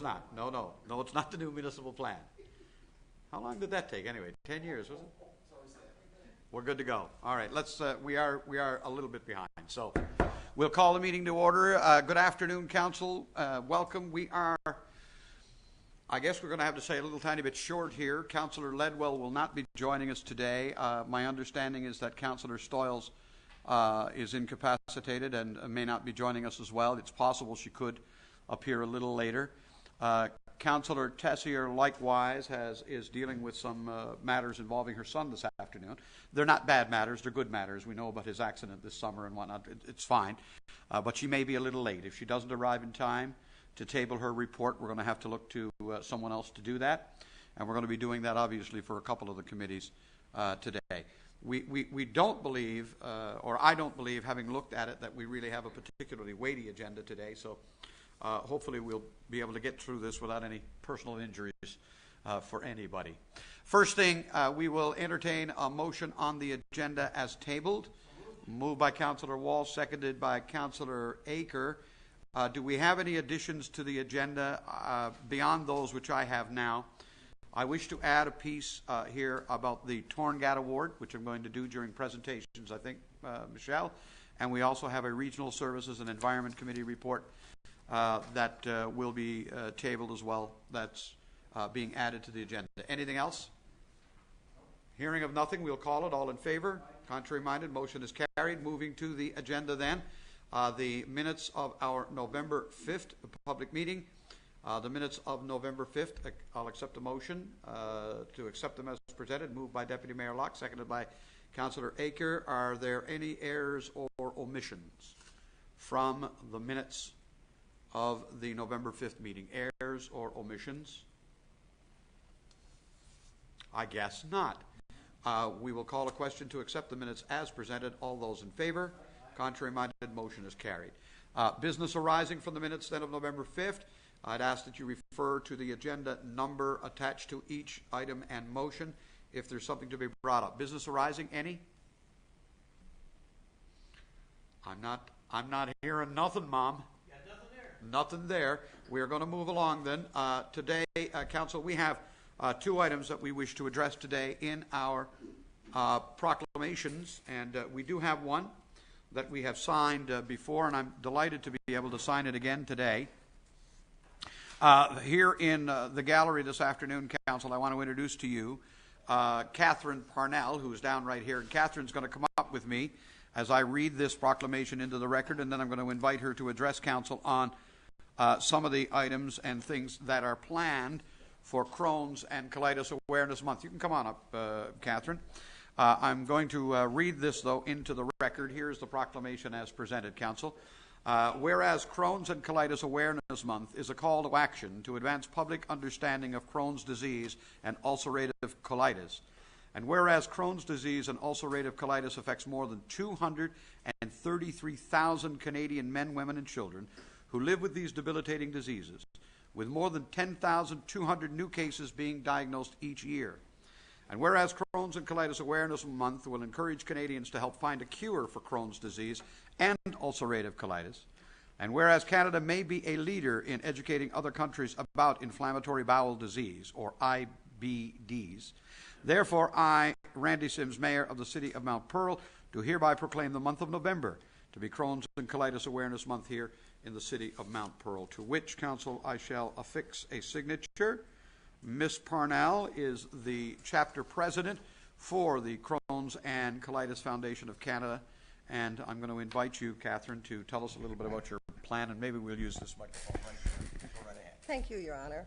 not. No, it's not the new municipal plan. How long did that take anyway? 10 years, was it? We're good to go. All right, we are a little bit behind. So we'll call the meeting to order. Good afternoon, council. Welcome. I guess we're going to have to say a little tiny bit short here. Councillor Ledwell will not be joining us today. My understanding is that Councillor Stoyles is incapacitated and may not be joining us as well. It's possible she could appear a little later. Councillor Tessier likewise is dealing with some matters involving her son this afternoon. They're not bad matters, they're good matters. We know about his accident this summer and whatnot. It's fine. But she may be a little late. If she doesn't arrive in time to table her report, we're going to have to look to someone else to do that. And we're going to be doing that obviously for a couple of the committees today. We don't believe, or I don't believe, having looked at it, that we really have a particularly weighty agenda today. So hopefully we'll be able to get through this without any personal injuries for anybody. First thing, we will entertain a motion on the agenda as tabled. Moved by Councillor Wall, seconded by Councillor Aker. Do we have any additions to the agenda beyond those which I have now? I wish to add a piece here about the Torngat Award, which I'm going to do during presentations, I think, Michelle. And we also have a Regional Services and Environment Committee report that will be tabled as well. That's being added to the agenda. Anything else? Hearing of nothing, we'll call it. All in favor? Contrary-minded, motion is carried. Moving to the agenda then. The minutes of our November 5th public meeting. The minutes of November 5th, I'll accept a motion to accept them as presented. Moved by Deputy Mayor Locke, seconded by Councillor Aker. Are there any errors or omissions from the minutes of the November 5th meeting? Errors or omissions? I guess not. We will call a question to accept the minutes as presented. All those in favor? Contrary-minded, motion is carried. Business arising from the minutes then of November 5th. I'd ask that you refer to the agenda number attached to each item and motion if there's something to be brought up. Business arising, any? I'm not hearing nothing, Mom. Yeah, nothing there. Nothing there. We are going to move along then. Today, Council, we have two items that we wish to address today in our proclamations, and we do have one that we have signed before, and I'm delighted to be able to sign it again today. Here in the gallery this afternoon, Council, I want to introduce to you Catherine Parnell, who is down right here. And Catherine's going to come up with me as I read this proclamation into the record, and then I'm going to invite her to address Council on some of the items and things that are planned for Crohn's and Colitis Awareness Month. You can come on up, Catherine. I'm going to read this, though, into the record. Here's the proclamation as presented, Council. Whereas Crohn's and Colitis Awareness Month is a call to action to advance public understanding of Crohn's disease and ulcerative colitis. And whereas Crohn's disease and ulcerative colitis affects more than 233,000 Canadian men, women, and children who live with these debilitating diseases, with more than 10,200 new cases being diagnosed each year. And whereas Crohn's and Colitis Awareness Month will encourage Canadians to help find a cure for Crohn's disease and ulcerative colitis, and whereas Canada may be a leader in educating other countries about inflammatory bowel disease, or IBDs, therefore I, Randy Sims, Mayor of the City of Mount Pearl, do hereby proclaim the month of November to be Crohn's and Colitis Awareness Month here in the City of Mount Pearl, to which, Council, I shall affix a signature. Ms. Parnell is the chapter president for the Crohn's and Colitis Foundation of Canada, and I'm going to invite you, Catherine, to tell us a little bit about your plan, and maybe we'll use this microphone right here. Go right ahead. Thank you, Your Honor.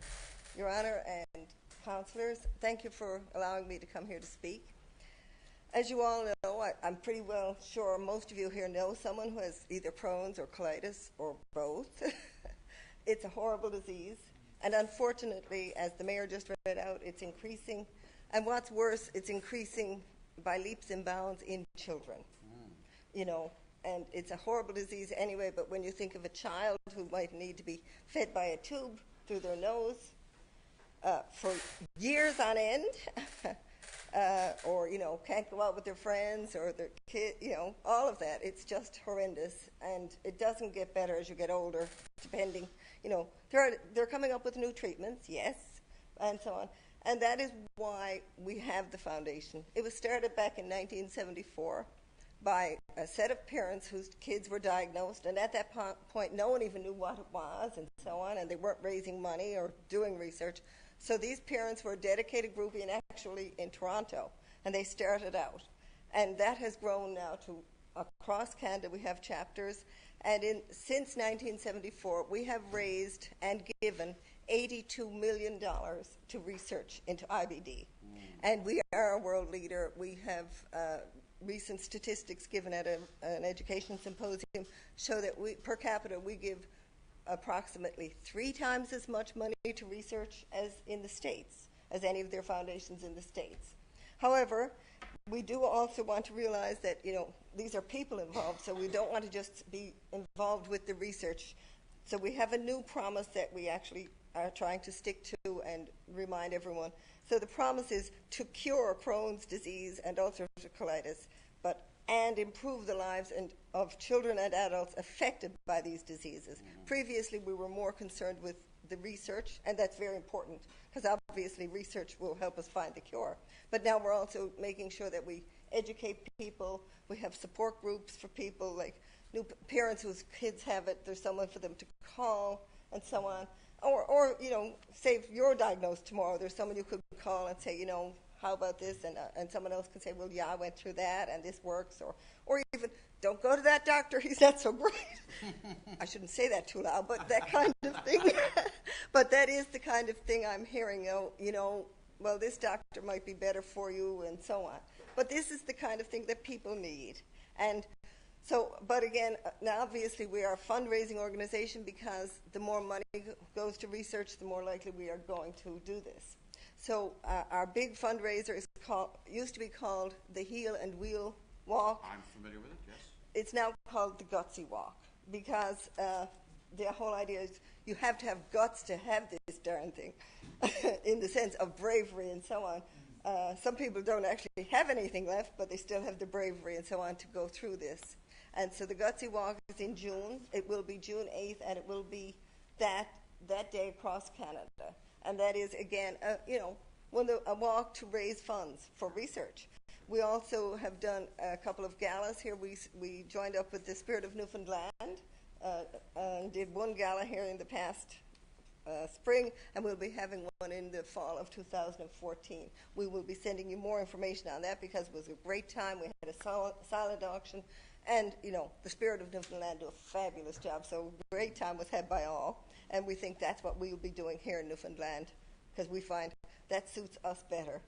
Your Honor and councillors, thank you for allowing me to come here to speak. As you all know, I'm pretty well sure most of you here know someone who has either Crohn's or colitis or both. It's a horrible disease. And unfortunately, as the mayor just read out, it's increasing. And what's worse, it's increasing by leaps and bounds in children. You know, and it's a horrible disease anyway, but when you think of a child who might need to be fed by a tube through their nose for years on end, or, you know, can't go out with their friends or their kid, you know, all of that, it's just horrendous. And it doesn't get better as you get older, depending, they're coming up with new treatments, yes, and so on. And that is why we have the foundation. It was started back in 1974 by a set of parents whose kids were diagnosed, and at that point no one even knew what it was and so on, and they weren't raising money or doing research. So these parents were a dedicated group actually in Toronto, and they started out. And that has grown now to across Canada. We have chapters, and since 1974 we have raised and given $82 million to research into IBD. And we are a world leader. We have recent statistics given at an education symposium show that per capita we give approximately 3 times as much money to research as in the States, as any of their foundations in the States. However, we do also want to realize that, these are people involved, so we don't want to just be involved with the research. So we have a new promise that we actually are trying to stick to and remind everyone. So the promise is to cure Crohn's disease and ulcerative colitis, and improve the lives of children and adults affected by these diseases. Previously, we were more concerned with the research, and that's very important, because obviously research will help us find the cure. But now we're also making sure that we educate people. We have support groups for people, like new parents whose kids have it. There's someone for them to call, and so on. Or say if you're diagnosed tomorrow, there's someone you could call and say, how about this? And someone else can say, well, yeah, I went through that, and this works. Or even, don't go to that doctor, he's not so great. I shouldn't say that too loud, but that kind of thing. But that is the kind of thing I'm hearing, well, this doctor might be better for you, and so on. But this is the kind of thing that people need. And so, but again, now obviously we are a fundraising organization, because the more money goes to research, the more likely we are going to do this. So our big fundraiser used to be called the Heal and Wheel Walk. I'm familiar with it, yes. It's now called the Gutsy Walk, because the whole idea is you have to have guts to have this darn thing, in the sense of bravery and so on. Some people don't actually have anything left, but they still have the bravery and so on to go through this. And so the Gutsy Walk is in June. It will be June 8th, and it will be that day across Canada. And that is, again, a walk to raise funds for research. We also have done a couple of galas here. We joined up with the Spirit of Newfoundland and did one gala here in the past spring, and we'll be having one in the fall of 2014. We will be sending you more information on that, because it was a great time. We had a silent auction, and the Spirit of Newfoundland do a fabulous job. So a great time was had by all, and we think that's what we will be doing here in Newfoundland, because we find that suits us better.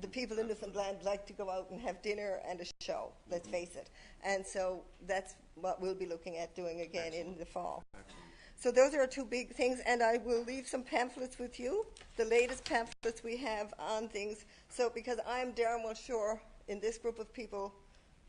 The people in Newfoundland like to go out and have dinner and a show, let's face it. And so that's what we'll be looking at doing again in the fall. So those are our 2 big things, and I will leave some pamphlets with you, the latest pamphlets we have on things. So because I'm darn well sure in this group of people,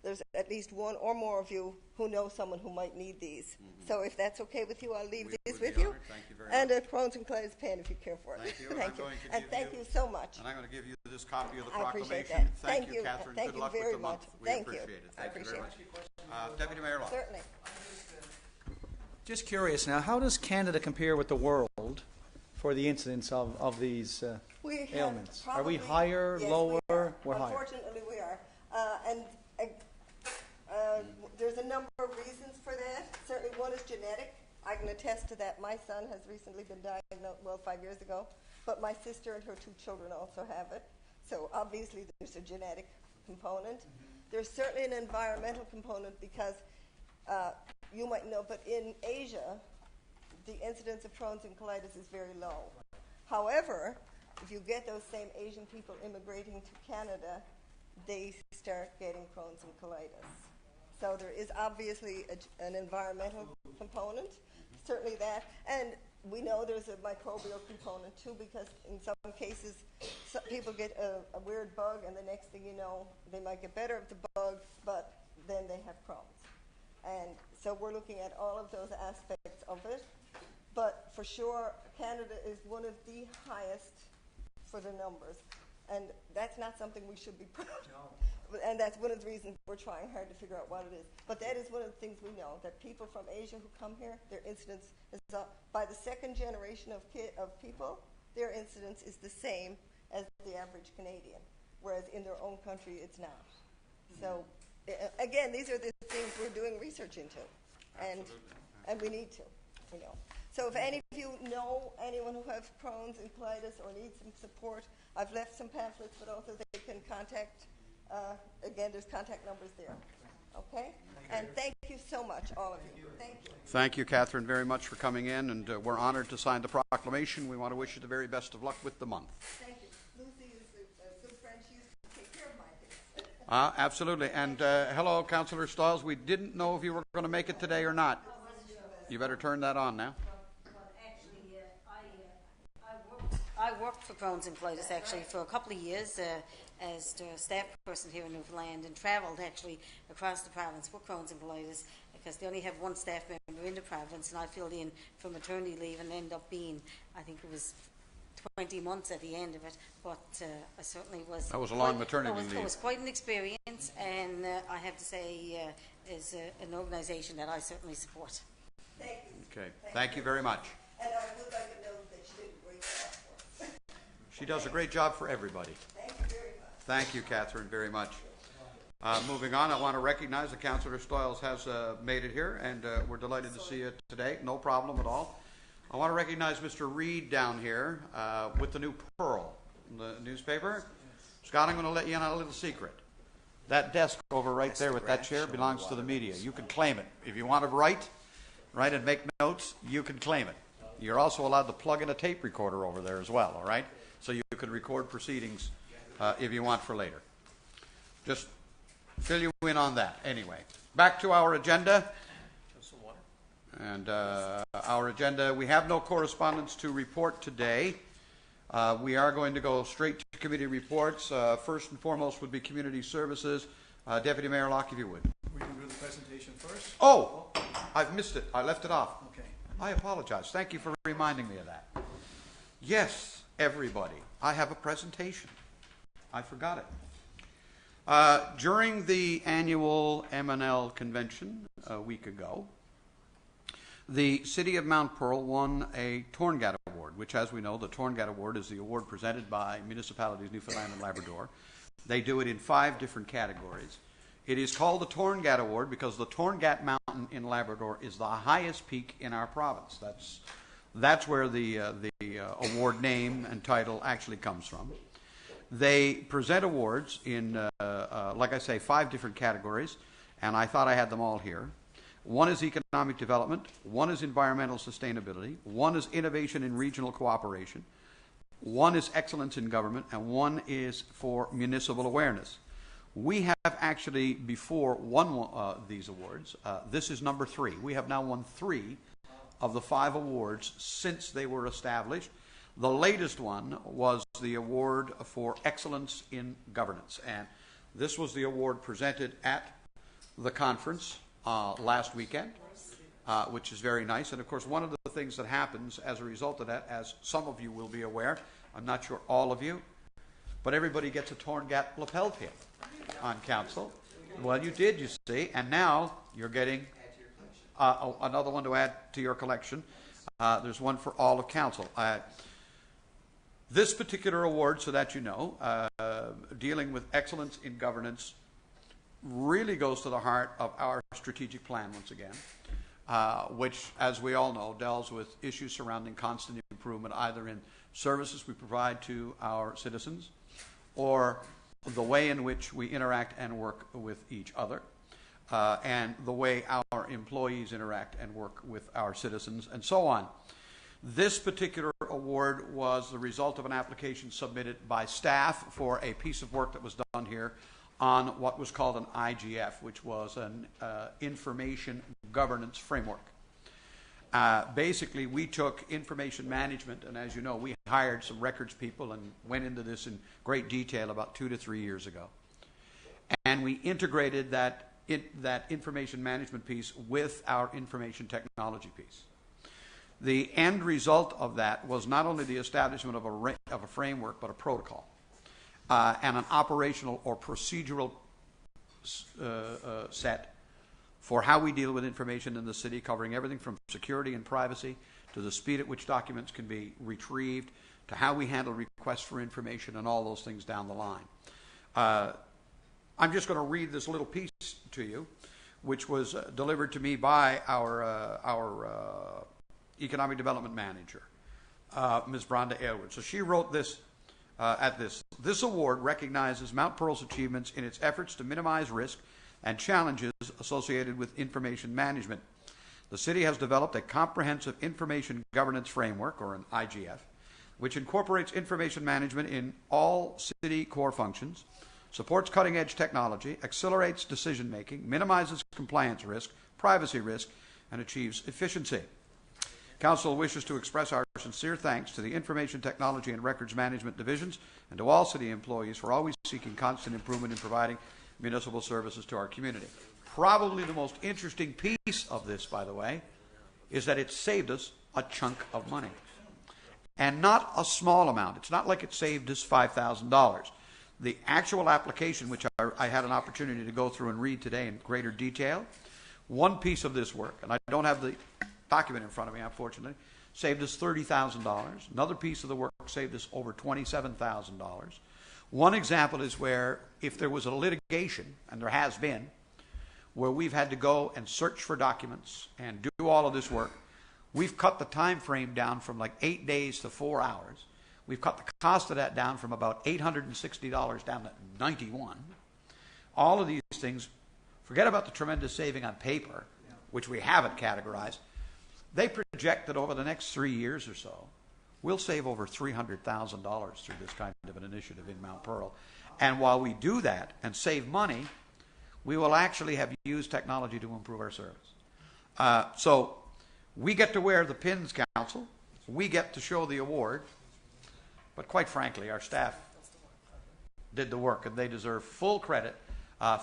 there's at least one or more of you who know someone who might need these. So if that's okay with you, I'll leave these with you. Thank you very and much. a Crohn's and colitis pen if you care for it. Thank you. Thank you. Going to And give thank you so much. And I'm going to give you this copy of the I appreciate proclamation. that. Thank you, Catherine. Thank Good you luck very with the month. much. We Thank you. appreciate it. I Thank you very much. appreciate Deputy Mayor Law. Certainly. Just curious now, how does Canada compare with the world for the incidence of these We have ailments? Are we probably- higher, yes, lower? We are. We're higher. Unfortunately, we are. There's a number of reasons for that. Certainly one is genetic. I can attest to that. My son has recently been diagnosed, 5 years ago, but my sister and her 2 children also have it. So obviously there's a genetic component. There's certainly an environmental component, because you might know, but in Asia, the incidence of Crohn's and colitis is very low. However, if you get those same Asian people immigrating to Canada, they start getting Crohn's and colitis. So there is obviously an environmental component, certainly that. And we know there's a microbial component too, because in some cases, some people get a weird bug, and the next thing you know, they might get better of the bug, but then they have Crohn's. And so we're looking at all of those aspects of it. But for sure, Canada is one of the highest for the numbers. And that's not something we should be proud of. and that's one of the reasons we're trying hard to figure out what it is. But that is one of the things we know, that people from Asia who come here, their incidence is up. By the second generation of people, their incidence is the same as the average Canadian, whereas in their own country it's not. So, again, these are the things we're doing research into, and we need to, you know. So if any of you know anyone who has Crohn's and colitis or needs some support, I've left some pamphlets, but also they can contact, again, there's contact numbers there. Okay? And thank you so much, all of you. Thank you. Thank you, Catherine, very much for coming in, and we're honored to sign the proclamation. We want to wish you the very best of luck with the month. Thank you. Lucy is a good friend. She used to take care of my things. Absolutely. And hello, Councillor Stiles. We didn't know if you were going to make it today or not. You better turn that on now. I worked for Crohn's and colitis actually for a couple of years as the staff person here in Newfoundland, and travelled actually across the province for Crohn's and colitis, because they only have one staff member in the province, and I filled in for maternity leave and ended up being, I think it was 20 months at the end of it, but I certainly was... That was a long maternity leave. It was quite an experience, and I have to say is an organisation that I certainly support. Thank you. Okay. Thank you very much. And I would like to know that she did a great job for us. She does a great job for everybody. Thank you very much. Thank you, Catherine, very much. Moving on, I want to recognize that Councillor Stiles has made it here, and we're delighted to see you today. No problem at all. I want to recognize Mr. Reed down here with the new Pearl, the newspaper. Scott, I'm going to let you in on a little secret. That desk over right there with that chair belongs to the media. You can claim it. If you want to write and make notes, you can claim it. You're also allowed to plug in a tape recorder over there as well, all right? So you can record proceedings if you want for later. Just fill you in on that. Anyway, back to our agenda. And our agenda, we have no correspondence to report today. We are going to go straight to committee reports. First and foremost would be community services. Deputy Mayor Locke, if you would. We can do the presentation first. Oh, I've missed it. I left it off. Okay. I apologize. Thank you for reminding me of that. Yes, everybody, I have a presentation. I forgot it. During the annual M&L convention a week ago, the City of Mount Pearl won a Torngat Award, which, as we know, the Torngat Award is the award presented by municipalities Newfoundland and Labrador. They do it in 5 different categories. It is called the Torngat Award because the Torngat Mountain in Labrador is the highest peak in our province. That's where the award name and title actually comes from. They present awards in, like I say, 5 different categories, and I thought I had them all here. One is economic development, one is environmental sustainability, one is innovation in regional cooperation, one is excellence in government, and one is for municipal awareness. We have actually before won these awards. This is number 3. We have now won 3 of the 5 awards since they were established. The latest one was the award for excellence in governance, and this was the award presented at the conference last weekend, which is very nice. And of course, one of the things that happens as a result of that, as some of you will be aware, I'm not sure all of you, but everybody gets a Torngat lapel pin on council. Well, you did, you see, and now you're getting another one to add to your collection. There's one for all of council. This particular award, so that you know, dealing with excellence in governance, really goes to the heart of our strategic plan once again, which, as we all know, deals with issues surrounding constant improvement, either in services we provide to our citizens or the way in which we interact and work with each other, and the way our employees interact and work with our citizens, and so on. This particular award was the result of an application submitted by staff for a piece of work that was done here on what was called an IGF, which was an information governance framework. Basically, we took information management, and as you know, we hired some records people and went into this in great detail about 2 to 3 years ago. And we integrated that information management piece with our information technology piece. The end result of that was not only the establishment of a framework, but a protocol and an operational or procedural set for how we deal with information in the city, covering everything from security and privacy to the speed at which documents can be retrieved to how we handle requests for information and all those things down the line. I'm just going to read this little piece to you, which was delivered to me by our economic development manager, Ms. Brenda Aylward. So she wrote this This award recognizes Mount Pearl's achievements in its efforts to minimize risk and challenges associated with information management. The city has developed a comprehensive information governance framework, or an IGF, which incorporates information management in all city core functions, supports cutting-edge technology, accelerates decision-making, minimizes compliance risk, privacy risk, and achieves efficiency. Council wishes to express our sincere thanks to the Information Technology and Records Management Divisions and to all city employees for always seeking constant improvement in providing municipal services to our community. Probably the most interesting piece of this, by the way, is that it saved us a chunk of money. And not a small amount. It's not like it saved us $5,000. The actual application, which I had an opportunity to go through and read today in greater detail, one piece of this work, and I don't have the document in front of me, unfortunately, saved us $30,000. Another piece of the work saved us over $27,000. One example is where if there was a litigation, and there has been, where we've had to go and search for documents and do all of this work, we've cut the time frame down from like 8 days to 4 hours. We've cut the cost of that down from about $860 down to $91. All of these things, forget about the tremendous saving on paper, which we haven't categorized. They project that over the next 3 years or so, we'll save over $300,000 through this kind of an initiative in Mount Pearl. And while we do that and save money, we will actually have used technology to improve our service. So we get to wear the pins, Council. We get to show the award. But quite frankly, our staff did the work, and they deserve full credit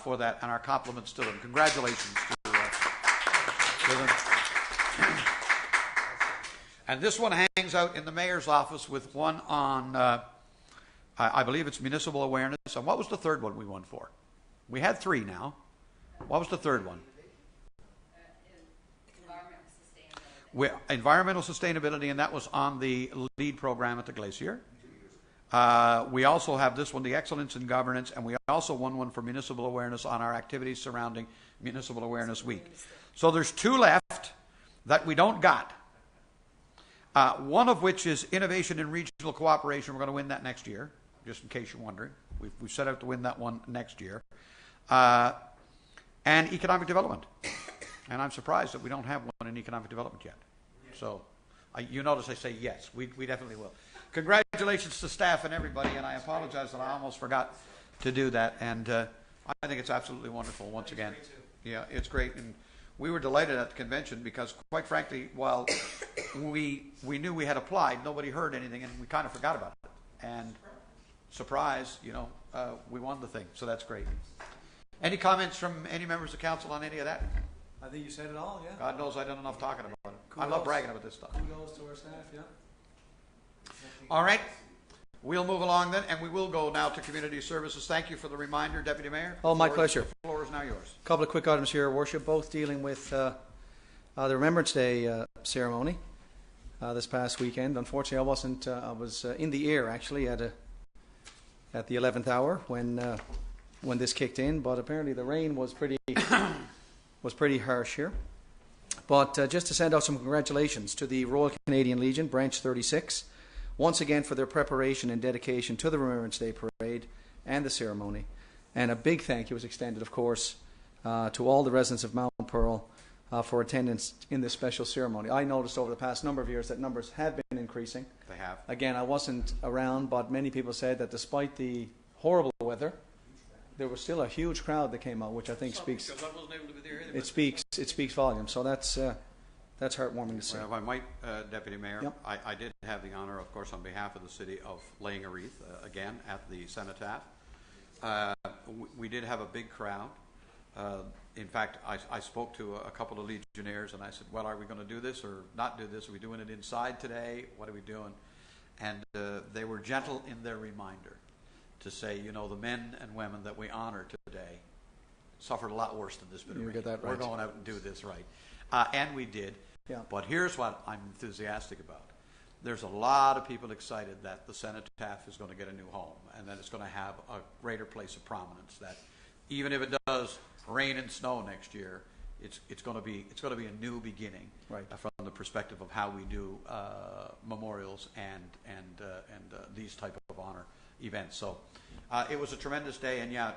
for that, and our compliments to them. Congratulations to them. And this one hangs out in the mayor's office with one on, I believe it's municipal awareness. And what was the third one we won for? We had 3 now. What was the third one? Environmental sustainability, and that was on the LEAD program at the Glacier. We also have this one, the Excellence in Governance, and we also won one for municipal awareness on our activities surrounding Municipal Awareness Week. So there's 2 left that we don't got. One of which is Innovation in Regional Cooperation. We're going to win that next year, just in case you're wondering. We've set out to win that one next year. And Economic Development. And I'm surprised that we don't have one in Economic Development yet. So you notice I say yes. We definitely will. Congratulations to staff and everybody, and I apologize that I almost forgot to do that. And I think it's absolutely wonderful once again. Yeah, it's great. And we were delighted at the convention because, quite frankly, while we knew we had applied, nobody heard anything, and we kind of forgot about it. And surprise, we won the thing. So that's great. Any comments from any members of council on any of that? I think you said it all, yeah. God knows I've done enough talking about it. Kudos. I love bragging about this stuff. Kudos to our staff, yeah. All right. We'll move along then, and we will go now to community services. Thank you for the reminder, Deputy Mayor. Oh, my pleasure. The floor is now yours. A couple of quick items here, Your Worship, both dealing with the Remembrance Day ceremony this past weekend. Unfortunately, I wasn't. I was in the air actually at the 11th hour when this kicked in, but apparently the rain was pretty harsh here. But just to send out some congratulations to the Royal Canadian Legion, Branch 36, once again for their preparation and dedication to the Remembrance Day Parade and the ceremony. And a big thank you was extended, of course, to all the residents of Mount Pearl for attendance in this special ceremony. I noticed over the past number of years that numbers have been increasing. They have. Again, I wasn't around, but many people said that despite the horrible weather, there was still a huge crowd that came out, which I think speaks. Because I wasn't able to be there either. It speaks volumes. So that's heartwarming to see. Well, if I might, Deputy Mayor, Yep. I did have the honor, of course, on behalf of the city, of laying a wreath again at the cenotaph. We did have a big crowd. In fact, I spoke to a couple of Legionnaires, and I said, "Well, are we going to do this or not do this? Are we doing it inside today? What are we doing?" And they were gentle in their reminder to say, the men and women that we honor today suffered a lot worse than this bit of You rain. get that We're right. going out and do this right. And we did. Yeah. But here's what I'm enthusiastic about. There's a lot of people excited that the cenotaph is going to get a new home and that it's going to have a greater place of prominence, that even if it does rain and snow next year, it's going to be a new beginning, Right. From the perspective of how we do memorials and these type of honor events. So it was a tremendous day, and yeah,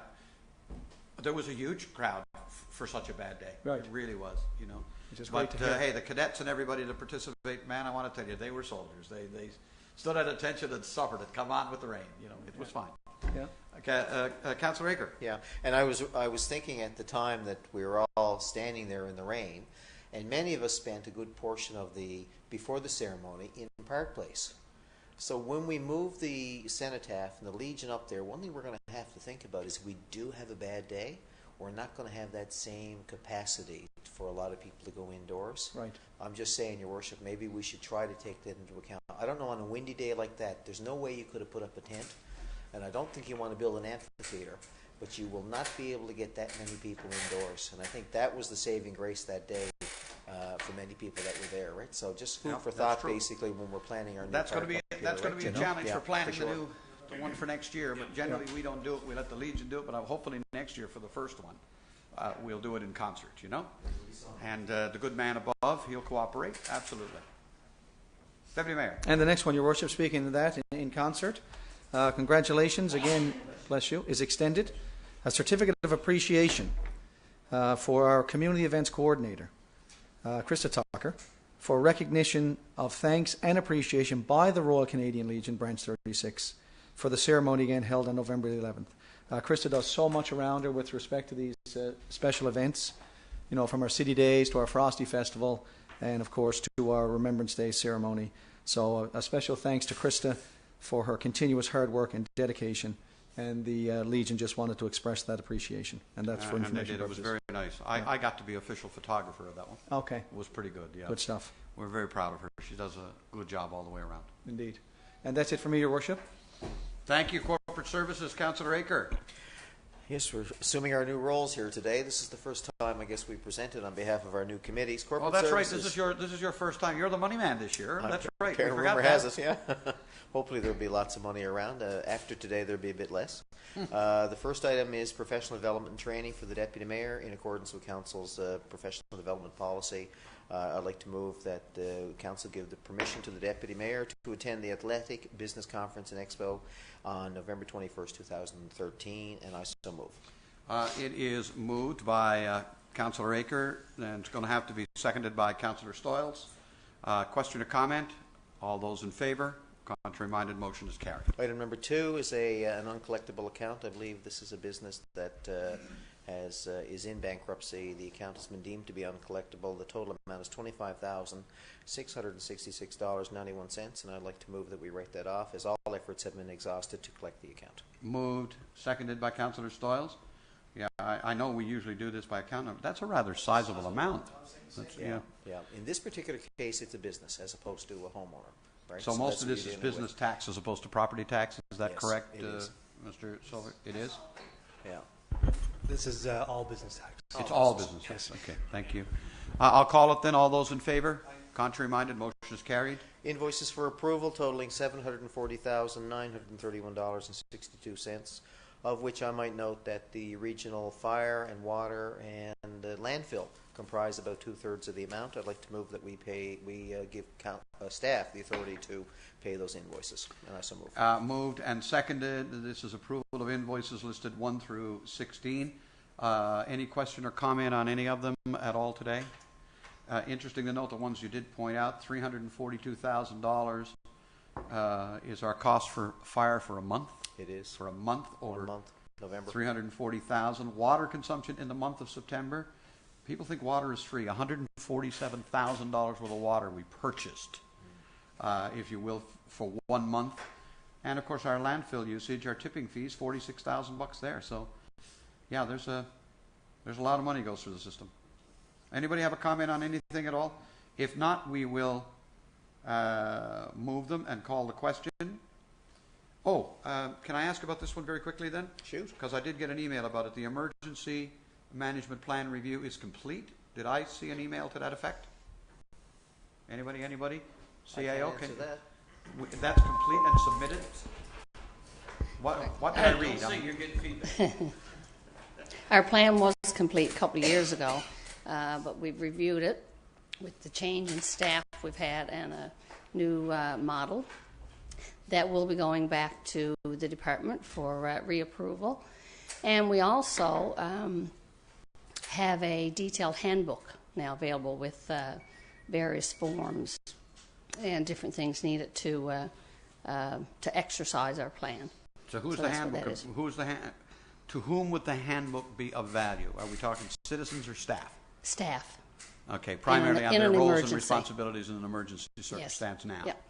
there was a huge crowd for such a bad day. Right. It really was, you know. Which is But great to hear. hey, the cadets and everybody that participate, man, I want to tell you, they were soldiers. They stood at attention and suffered it. Come on with the rain, you know. It was fine. Yeah. Okay, Councillor Aker. Yeah, and I was thinking at the time that we were all standing there in the rain, and many of us spent a good portion of before the ceremony in Park Place. So when we move the cenotaph and the Legion up there, one thing we're going to have to think about is if we do have a bad day, we're not going to have that same capacity for a lot of people to go indoors. Right. I'm just saying, Your Worship, maybe we should try to take that into account. I don't know, on a windy day like that, there's no way you could have put up a tent, and I don't think you want to build an amphitheater, but you will not be able to get that many people indoors. And I think that was the saving grace that day for many people that were there, right? So just food Yeah, for that's thought, true. basically, when we're planning our new That's going to park be up here, a right? challenge Yeah, for planning sure. the one for next year. But generally, we don't do it. We let the Legion do it. But hopefully next year for the first one, we'll do it in concert. You know, and the good man above, he'll cooperate. Absolutely. Deputy Mayor. And the next one, Your Worship, speaking of that in concert, congratulations again, bless you, is extended. A certificate of appreciation for our community events coordinator, Krista Tucker, for recognition of thanks and appreciation by the Royal Canadian Legion, Branch 36, for the ceremony again held on November the 11th. Krista does so much around her with respect to these special events, you know, from our City Days to our Frosty Festival, and of course to our Remembrance Day ceremony. So a special thanks to Krista for her continuous hard work and dedication, and the Legion just wanted to express that appreciation, and that's for And they information did. It was purposes. very nice. I got to be official photographer of that one. Okay, It was pretty good. Yeah. good stuff, We're very proud of her. She does a good job all the way around. indeed. And that's it for me, Your Worship. Thank you, Corporate Services, Councillor Aker. Yes, we're assuming our new roles here today. This is the first time, I guess, we presented on behalf of our new committees. Corporate Oh, that's right. Services. This is your first time. You're the money man this year. That's right. We Apparently forgot rumor that. has it, yeah. Hopefully there'll be lots of money around. After today, there'll be a bit less. The first item is professional development and training for the Deputy Mayor in accordance with Council's professional development policy. I'd like to move that Council give the permission to the Deputy Mayor to attend the Athletic Business Conference and Expo on November 21st, 2013, and I so move. It is moved by Councillor Aker, and it's going to have to be seconded by Councillor Stoyles. Question or comment? All those in favor? Contrary-minded, motion is carried. Item number 2 is an uncollectible account. I believe this is a business that is in bankruptcy. The account has been deemed to be uncollectible. The total amount is $25,666.91, and I'd like to move that we write that off, as all efforts have been exhausted to collect the account. Moved, seconded by Councillor Stoyles. Yeah, I know we usually do this by account number. That's a rather sizable amount. Yeah. Yeah. In this particular case, it's a business as opposed to a homeowner. Right? So most that's of what this you're is dealing business with. tax as opposed to property tax. Is that Yes, correct, it is. Mr. Silver? It is? Yeah. This is all business tax. It's all business tax. Okay, thank you. I'll call it then. All those in favor? Contrary-minded, motion is carried. Invoices for approval totaling $740,931.62, of which I might note that the regional fire and water and landfill comprise about 2/3 of the amount. I'd like to move that we give staff the authority to pay those invoices, and I so move. Moved and seconded. This is approval of invoices listed 1 through 16. Any question or comment on any of them at all today? Interesting to note the ones you did point out. $342,000 is our cost for fire for a month. It is For a month over 1 month, November. $340,000. Water consumption in the month of September. People think water is free. $147,000 worth of water we purchased, if you will, for 1 month. And of course, our landfill usage, our tipping fees, $46,000 there. So, yeah, there's a lot of money goes through the system. Anybody have a comment on anything at all? If not, we will move them and call the question. Oh, can I ask about this one very quickly then? Shoot. Because I did get an email about it. The emergency management plan review is complete. Did I see an email to that effect? Anybody? I CAO? can answer that. That's complete and submitted? What did I read? You're getting feedback. Our plan was complete a couple of years ago, but we've reviewed it with the change in staff we've had and a new model that will be going back to the department for reapproval. And we also have a detailed handbook now available with various forms and different things needed to exercise our plan. So who's So the that's what handbook? that is. To whom would the handbook be of value? Are we talking citizens or staff? Staff. Okay, primarily on in their an roles emergency. and responsibilities in an emergency circumstance now. Yep.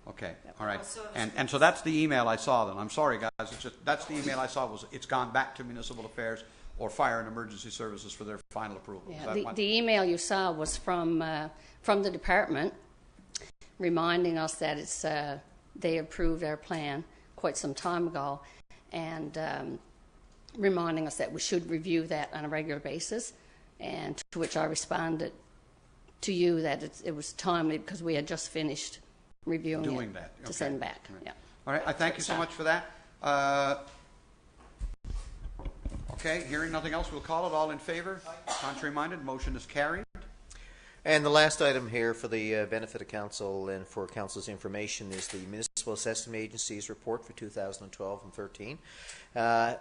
Okay, all right. Also- And so that's the email I saw then. I'm sorry, guys. It's just, that's the email I saw was it's gone back to municipal affairs or fire and emergency services for their final approval. Is Yeah, that what- the email you saw was from the department reminding us that it's they approved our plan quite some time ago, and reminding us that we should review that on a regular basis, and to which I responded to you that it was timely because we had just finished reviewing Doing it that, to okay. send back. Right. Yeah. All right, I thank you so much for that. Okay, hearing nothing else, we'll call it. All in favor? Contrary minded, motion is carried. And the last item here for the benefit of council and for council's information is the Municipal Assessment Agency's report for 2012 and 13.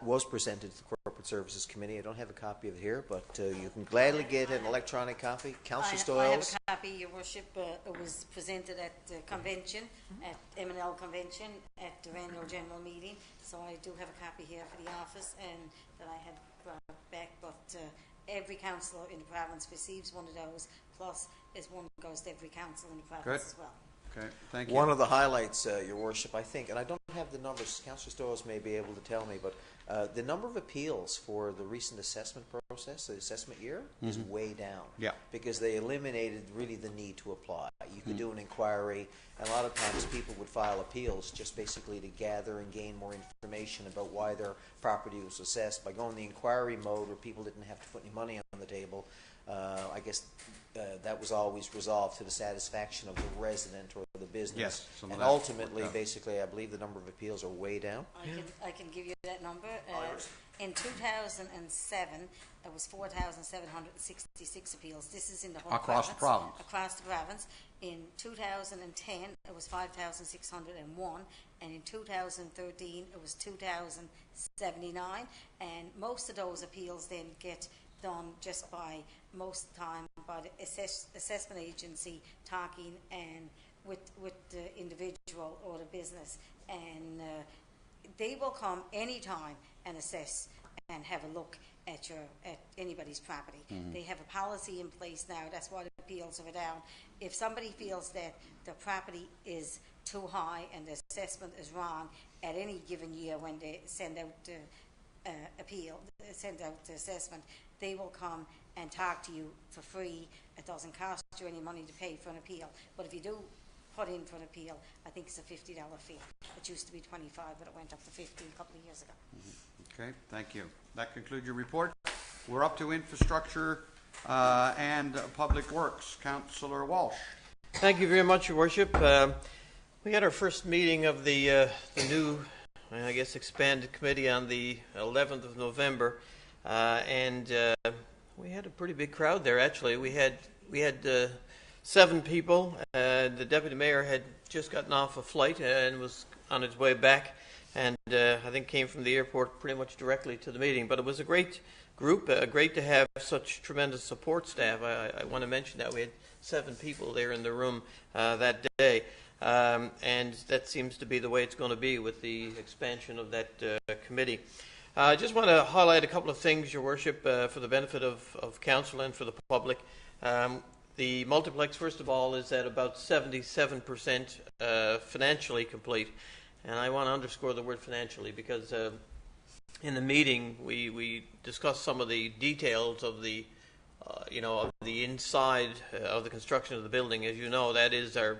Was presented to the Corporate Services Committee. I don't have a copy of it here, but you can gladly get an electronic copy. Councillor I have Stoyles. a copy, Your Worship. It was presented at the convention, at M&L convention, at the annual general meeting. So I do have a copy here for the office and that I had brought back. But every councillor in the province receives one of those, plus as one goes to every council in the province Good. as well. Okay, thank you. One of the highlights, Your Worship, I think, and I don't have the numbers, Councillor Stoyles may be able to tell me, but the number of appeals for the recent assessment process, the assessment year, is way down. Yeah. Because they eliminated really the need to apply. You could do an inquiry, and a lot of times people would file appeals just basically to gather and gain more information about why their property was assessed. By going the inquiry mode where people didn't have to put any money on the table, I guess that was always resolved to the satisfaction of the resident or the business. Yes, some of and that ultimately, worked out. basically, I believe the number of appeals are way down. I can give you that number. In 2007, it was 4,766 appeals. This is in the whole Across the province. Across the province. In 2010, it was 5,601, and in 2013, it was 2,079. And most of those appeals then get done just by most time by the assessment agency talking and with the individual or the business, and they will come anytime and assess and have a look at anybody's property. They have a policy in place now. That's why the appeals are down. If somebody feels that the property is too high and the assessment is wrong at any given year when they send out the send out the assessment, they will come and talk to you for free. It doesn't cost you any money to pay for an appeal. But if you do put in for an appeal, I think it's a $50 fee. It used to be $25, but it went up to $50 a couple of years ago. Okay, thank you. That concludes your report. We're up to infrastructure and public works. Councillor Walsh. Thank you very much, Your Worship. We had our first meeting of the new, I guess, expanded committee on the 11th of November, and we had a pretty big crowd there. Actually, we had 7 people. The deputy mayor had just gotten off a flight and was on his way back, and I think came from the airport pretty much directly to the meeting. But it was a great group. Great to have such tremendous support staff. I want to mention that we had 7 people there in the room that day. And that seems to be the way it's going to be with the expansion of that committee. I just want to highlight a couple of things, Your Worship, for the benefit of council and for the public. The multiplex, first of all, is at about 77% financially complete. And I want to underscore the word financially because in the meeting we discussed some of the details of the of the inside of the construction of the building. As you know, that is our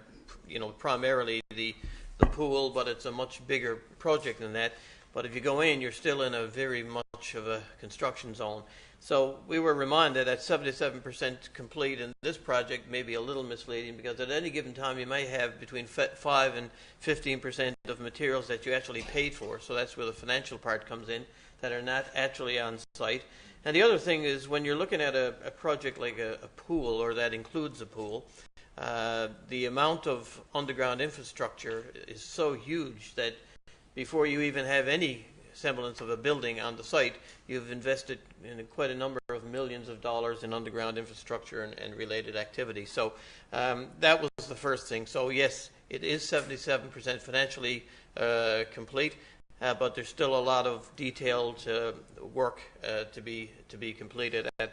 primarily the pool, but it's a much bigger project than that. But if you go in, you're still in a very much much of a construction zone. So we were reminded that 77% complete in this project may be a little misleading, because at any given time you may have between 5 and 15% of materials that you actually paid for. So that's where the financial part comes in, that are not actually on site. And the other thing is, when you're looking at a project like a pool, or that includes a pool, the amount of underground infrastructure is so huge that before you even have any semblance of a building on the site, you've invested in quite a number of millions of dollars in underground infrastructure and related activities. So that was the first thing. So yes, it is 77% financially complete, but there's still a lot of detailed work to be completed at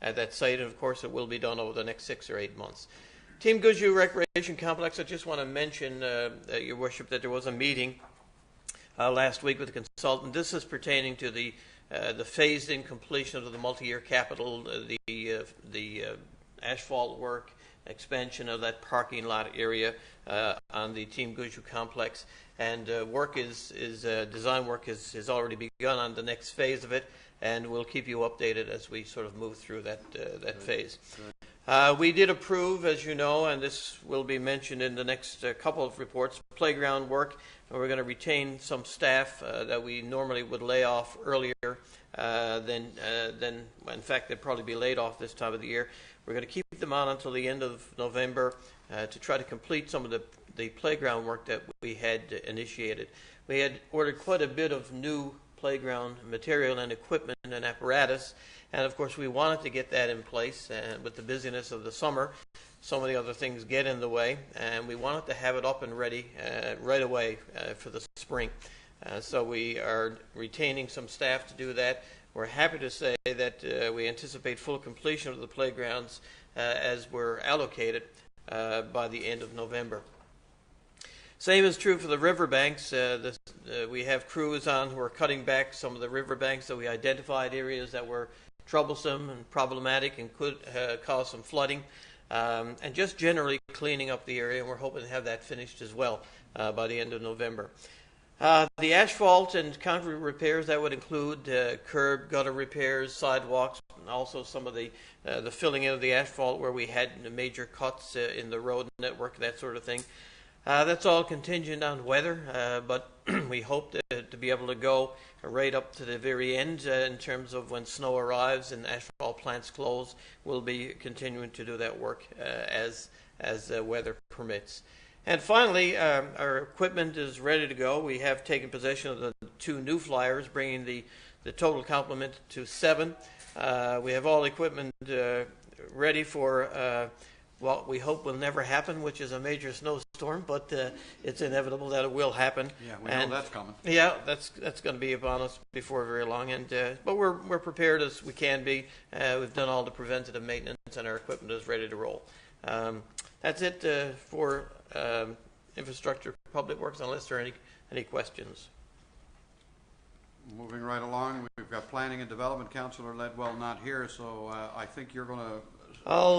that site, and of course it will be done over the next 6 or 8 months. Team Guzhou Recreation Complex, I just want to mention, Your Worship, that there was a meeting last week with the consultant. This is pertaining to the phased-in completion of the multi-year capital, the asphalt work, expansion of that parking lot area on the Team Guzhou complex, and design work has already begun on the next phase of it, and we'll keep you updated as we sort of move through that phase. We did approve, as you know, and this will be mentioned in the next couple of reports, playground work. And we're going to retain some staff that we normally would lay off earlier than in fact, they'd probably be laid off this time of the year. We're going to keep them on until the end of November to try to complete some of the playground work that we had initiated. We had ordered quite a bit of new playground material and equipment and apparatus, and of course we wanted to get that in place, and with the busyness of the summer, so many other things get in the way, and we wanted to have it up and ready right away for the spring. So we are retaining some staff to do that. We're happy to say that we anticipate full completion of the playgrounds as were allocated by the end of November. Same is true for the riverbanks. We have crews on who are cutting back some of the riverbanks that we identified areas that were troublesome and problematic and could cause some flooding, and just generally cleaning up the area, and we're hoping to have that finished as well by the end of November. The asphalt and concrete repairs, that would include curb, gutter repairs, sidewalks, and also some of the filling in of the asphalt where we had major cuts in the road network, that sort of thing. That's all contingent on weather, but we hope to be able to go right up to the very end in terms of when snow arrives and asphalt plants close. We'll be continuing to do that work as weather permits. And finally, our equipment is ready to go. We have taken possession of the 2 new flyers, bringing the total complement to 7. We have all equipment ready for what we hope will never happen, which is a major snowstorm, but it's inevitable that it will happen. Yeah, we know that's coming. Yeah, that's going to be upon us before very long, and but we're prepared as we can be. We've done all the preventative maintenance, and our equipment is ready to roll. That's it for infrastructure, public works, unless there are any questions. Moving right along, we've got Planning and Development. Councillor Ledwell not here, so I think you're going to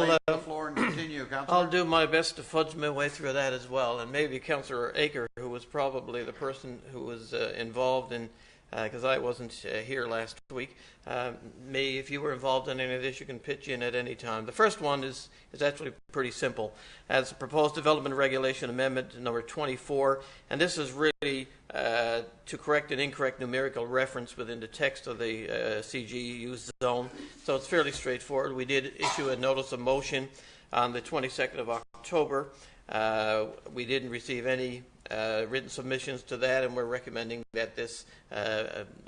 take the floor and continue, Councillor. I'll do my best to fudge my way through that as well, and maybe Councillor Aker, who was probably the person who was involved in, because I wasn't here last week. If you were involved in any of this, you can pitch in at any time. The first one is actually pretty simple. As a proposed development regulation amendment number 24, and this is really to correct an incorrect numerical reference within the text of the CG use zone. So it's fairly straightforward. We did issue a notice of motion on the 22nd of October. We didn't receive any written submissions to that, and we're recommending that this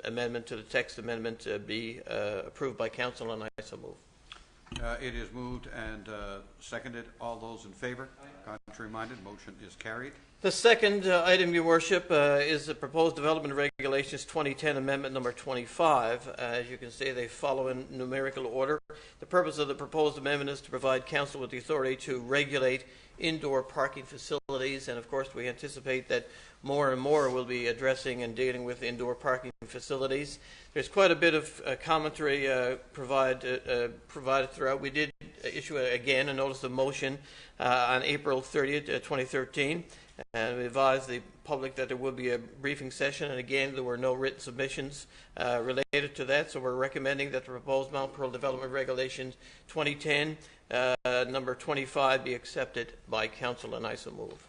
amendment to the text amendment be approved by council, and I so move. It is moved and seconded. All those in favor? Contrary-minded, motion is carried. The second item, Your Worship, is the proposed development regulations 2010 amendment number 25. As you can see, they follow in numerical order. The purpose of the proposed amendment is to provide council with the authority to regulate indoor parking facilities, and of course we anticipate that more and more will be addressing and dealing with indoor parking facilities. There's quite a bit of commentary provided throughout. We did issue again a notice of motion on April 30th, 2013, and we advised the public that there would be a briefing session, and again, there were no written submissions related to that, so we're recommending that the proposed Mount Pearl Development Regulations 2010, number 25, be accepted by Council, and I so move.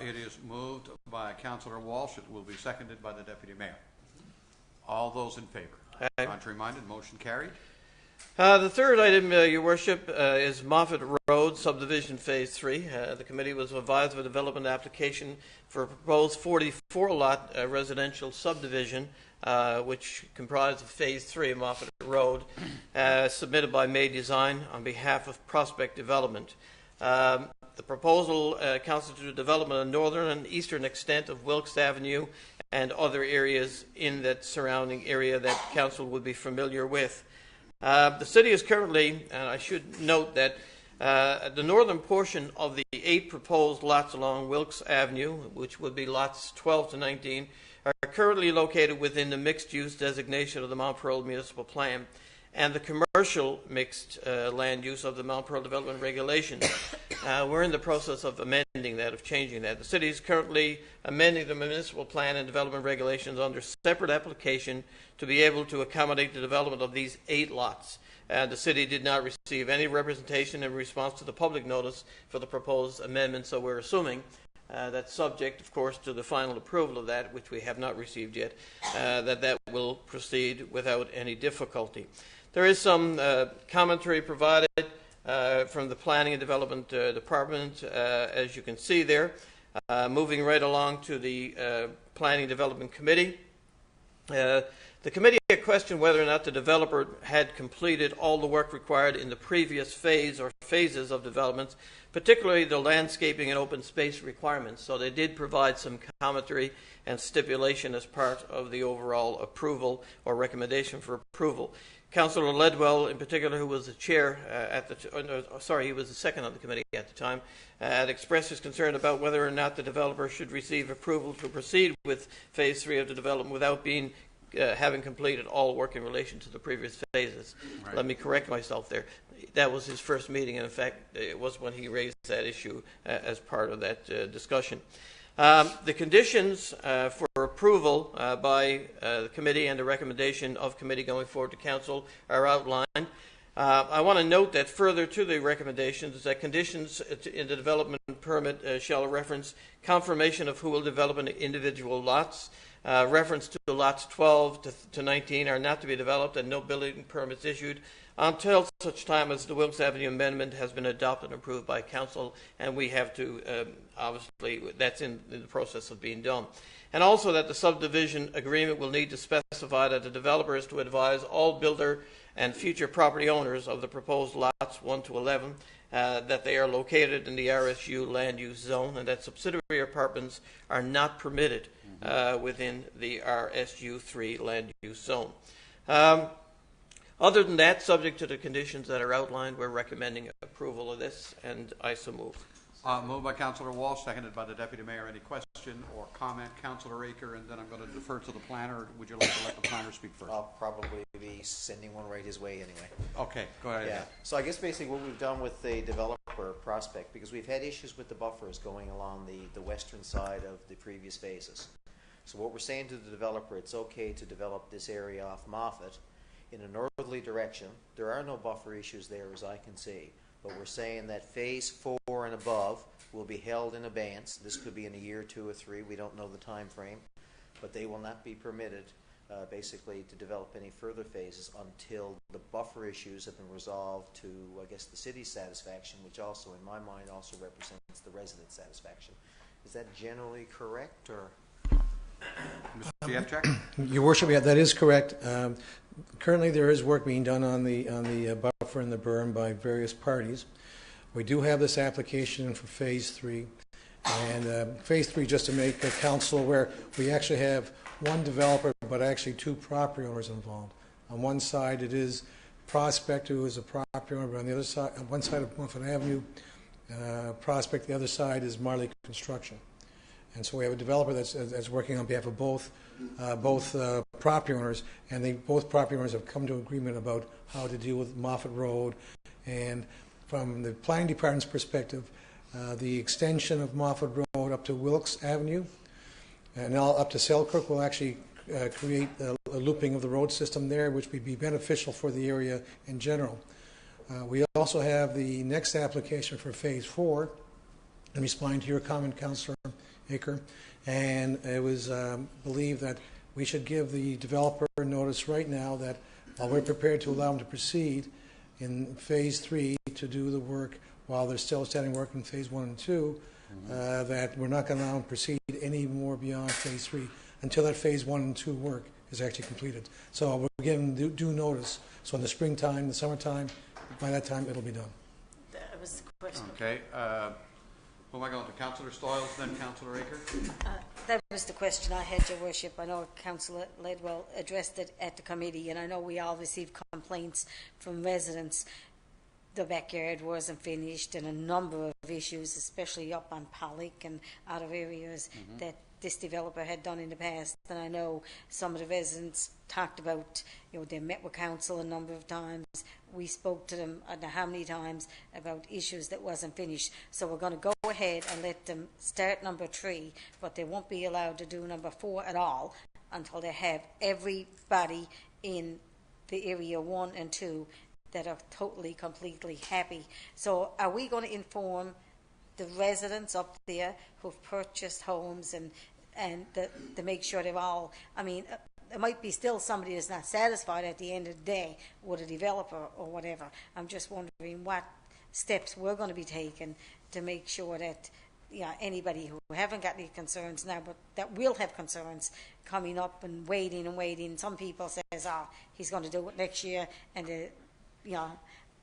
It is moved by Councillor Walsh. It will be seconded by the Deputy Mayor. All those in favor? Aye. Contrary minded, motion carried. The third item, Your Worship, is Moffat Road Subdivision Phase 3. The committee was advised of a development application for a proposed 44-lot residential subdivision, which comprised of Phase 3 of Moffat Road, submitted by May Design on behalf of Prospect Development. The proposal constitutes development of northern and eastern extent of Wilkes Avenue and other areas in that surrounding area that Council would be familiar with. The city is currently, and I should note that the northern portion of the 8 proposed lots along Wilkes Avenue, which would be lots 12 to 19, are currently located within the mixed-use designation of the Mount Pearl Municipal Plan and the commercial mixed land use of the Mount Pearl Development Regulations. We're in the process of amending that, of changing that. The city is currently amending the municipal plan and development regulations under separate application to be able to accommodate the development of these 8 lots. The city did not receive any representation in response to the public notice for the proposed amendment, so we're assuming that's subject, of course, to the final approval of that, which we have not received yet, that will proceed without any difficulty. There is some commentary provided from the Planning and Development Department, as you can see there. Moving right along to the Planning and Development Committee. The committee had questioned whether or not the developer had completed all the work required in the previous phase or phases of developments, particularly the landscaping and open space requirements. So they did provide some commentary and stipulation as part of the overall approval or recommendation for approval. Councillor Ledwell, in particular, who was the chair he was the second on the committee at the time, had expressed his concern about whether or not the developer should receive approval to proceed with Phase 3 of the development without being having completed all work in relation to the previous phases. Right. Let me correct myself there. That was his first meeting, and in fact, it was when he raised that issue as part of that discussion. The conditions for approval by the committee and the recommendation of committee going forward to council are outlined. I want to note that further to the recommendations that conditions in the development permit shall reference confirmation of who will develop in individual lots, reference to lots 12 to 19 are not to be developed and no building permits issued until such time as the Wilkes Avenue Amendment has been adopted and approved by council, and we have to, obviously, that's in the process of being done. And also that the subdivision agreement will need to specify that the developer is to advise all builder and future property owners of the proposed lots 1 to 11 that they are located in the RSU land use zone and that subsidiary apartments are not permitted within the RSU 3 land use zone. Other than that, subject to the conditions that are outlined, we're recommending approval of this, and I so move. Moved by Councillor Walsh, seconded by the Deputy Mayor. Any question or comment? Councillor Aker, and then I'm going to defer to the planner. Would you like to let the planner speak first? I'll probably be sending one right his way anyway. Okay, go ahead. Yeah. So I guess basically what we've done with the developer Prospect, because we've had issues with the buffers going along the western side of the previous phases. So what we're saying to the developer, it's okay to develop this area off Moffat in a northerly direction. There are no buffer issues there as I can see. But we're saying that phase 4 and above will be held in abeyance. This could be in a year, 2 or 3. We don't know the time frame. But they will not be permitted, basically, to develop any further phases until the buffer issues have been resolved to, I guess, the city's satisfaction, which also, in my mind, also represents the resident satisfaction. Is that generally correct, or? Mr. Fiatchek? Your Worship, yeah, that is correct. Currently, there is work being done on the buffer and the berm by various parties. We do have this application for Phase 3, and Phase 3, just to make the council aware, we actually have one developer, but actually 2 property owners involved. On one side, it is Prospect, who is a property owner, but on the other side, on one side of Moffat Avenue, Prospect, the other side is Marley Construction. And so we have a developer that's working on behalf of both property owners, and both property owners have come to agreement about how to deal with Moffat Road. And from the planning department's perspective, The extension of Moffat Road up to Wilkes Avenue and now up to Selkirk will actually create a looping of the road system there, which would be beneficial for the area in general. We also have the next application for Phase 4, in responding to your comment, Councillor Aker, and it was believed that we should give the developer notice right now that while we're prepared to allow them to proceed in Phase 3 to do the work while they're still standing work in Phase 1 and 2, that we're not going to allow them to proceed any more beyond Phase 3 until that Phase 1 and 2 work is actually completed. So we're giving due notice. So in the springtime, the summertime, by that time it'll be done. That was the question. Okay. Who am I going to? Councillor Stoyles, then Councillor Aker? That was the question I had, Your Worship. I know Councillor Ledwell addressed it at the committee, and I know we all received complaints from residents. The backyard wasn't finished, and a number of issues, especially up on Pollock and other areas that this developer had done in the past. And I know some of the residents talked about, they met with council a number of times. We spoke to them, I don't know how many times, about issues that wasn't finished. So we're going to go ahead and let them start number 3, but they won't be allowed to do number 4 at all until they have everybody in the area 1 and 2 that are totally, completely happy. So are we going to inform the residents up there who've purchased homes and to make sure they're all, there might be still somebody that's not satisfied at the end of the day with a developer or whatever. I'm just wondering what steps we're going to be taking to make sure that anybody who haven't got any concerns now, but that will have concerns coming up and waiting. Some people says, he's going to do it next year, and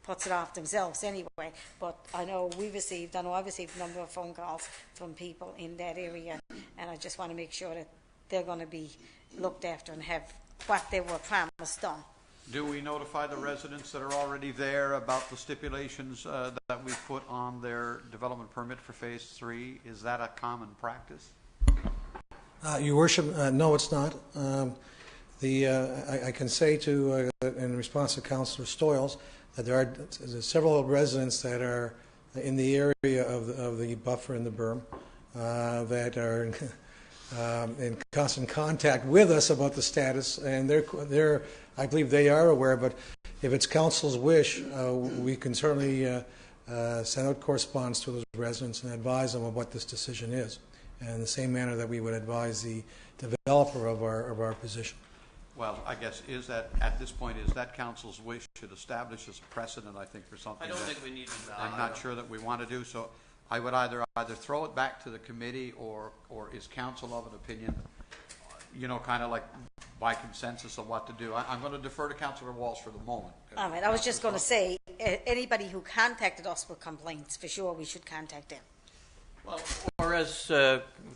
puts it off themselves anyway. But I know I've received a number of phone calls from people in that area, and I just want to make sure that they're going to be looked after and have what they were promised done. Do we notify the residents that are already there about the stipulations that we put on their development permit for Phase 3? Is that a common practice? Your Worship, no, it's not. I can say in response to Councillor Stoyles, that there are several residents that are in the area of the buffer and the berm that are in constant contact with us about the status, and I believe they are aware. But if it's Council's wish, we can certainly send out correspondence to those residents and advise them of what this decision is, in the same manner that we would advise the developer of our position. Well, I guess at this point, is that council's wish should establish as a precedent, I think, for something I don't think we need to. I'm not sure that we want to do. So I would either throw it back to the committee or is council of an opinion, kind of like by consensus of what to do. I'm going to defer to Councillor Walsh for the moment. All right, I was just going to say, anybody who contacted us with complaints, for sure we should contact them. Well, or as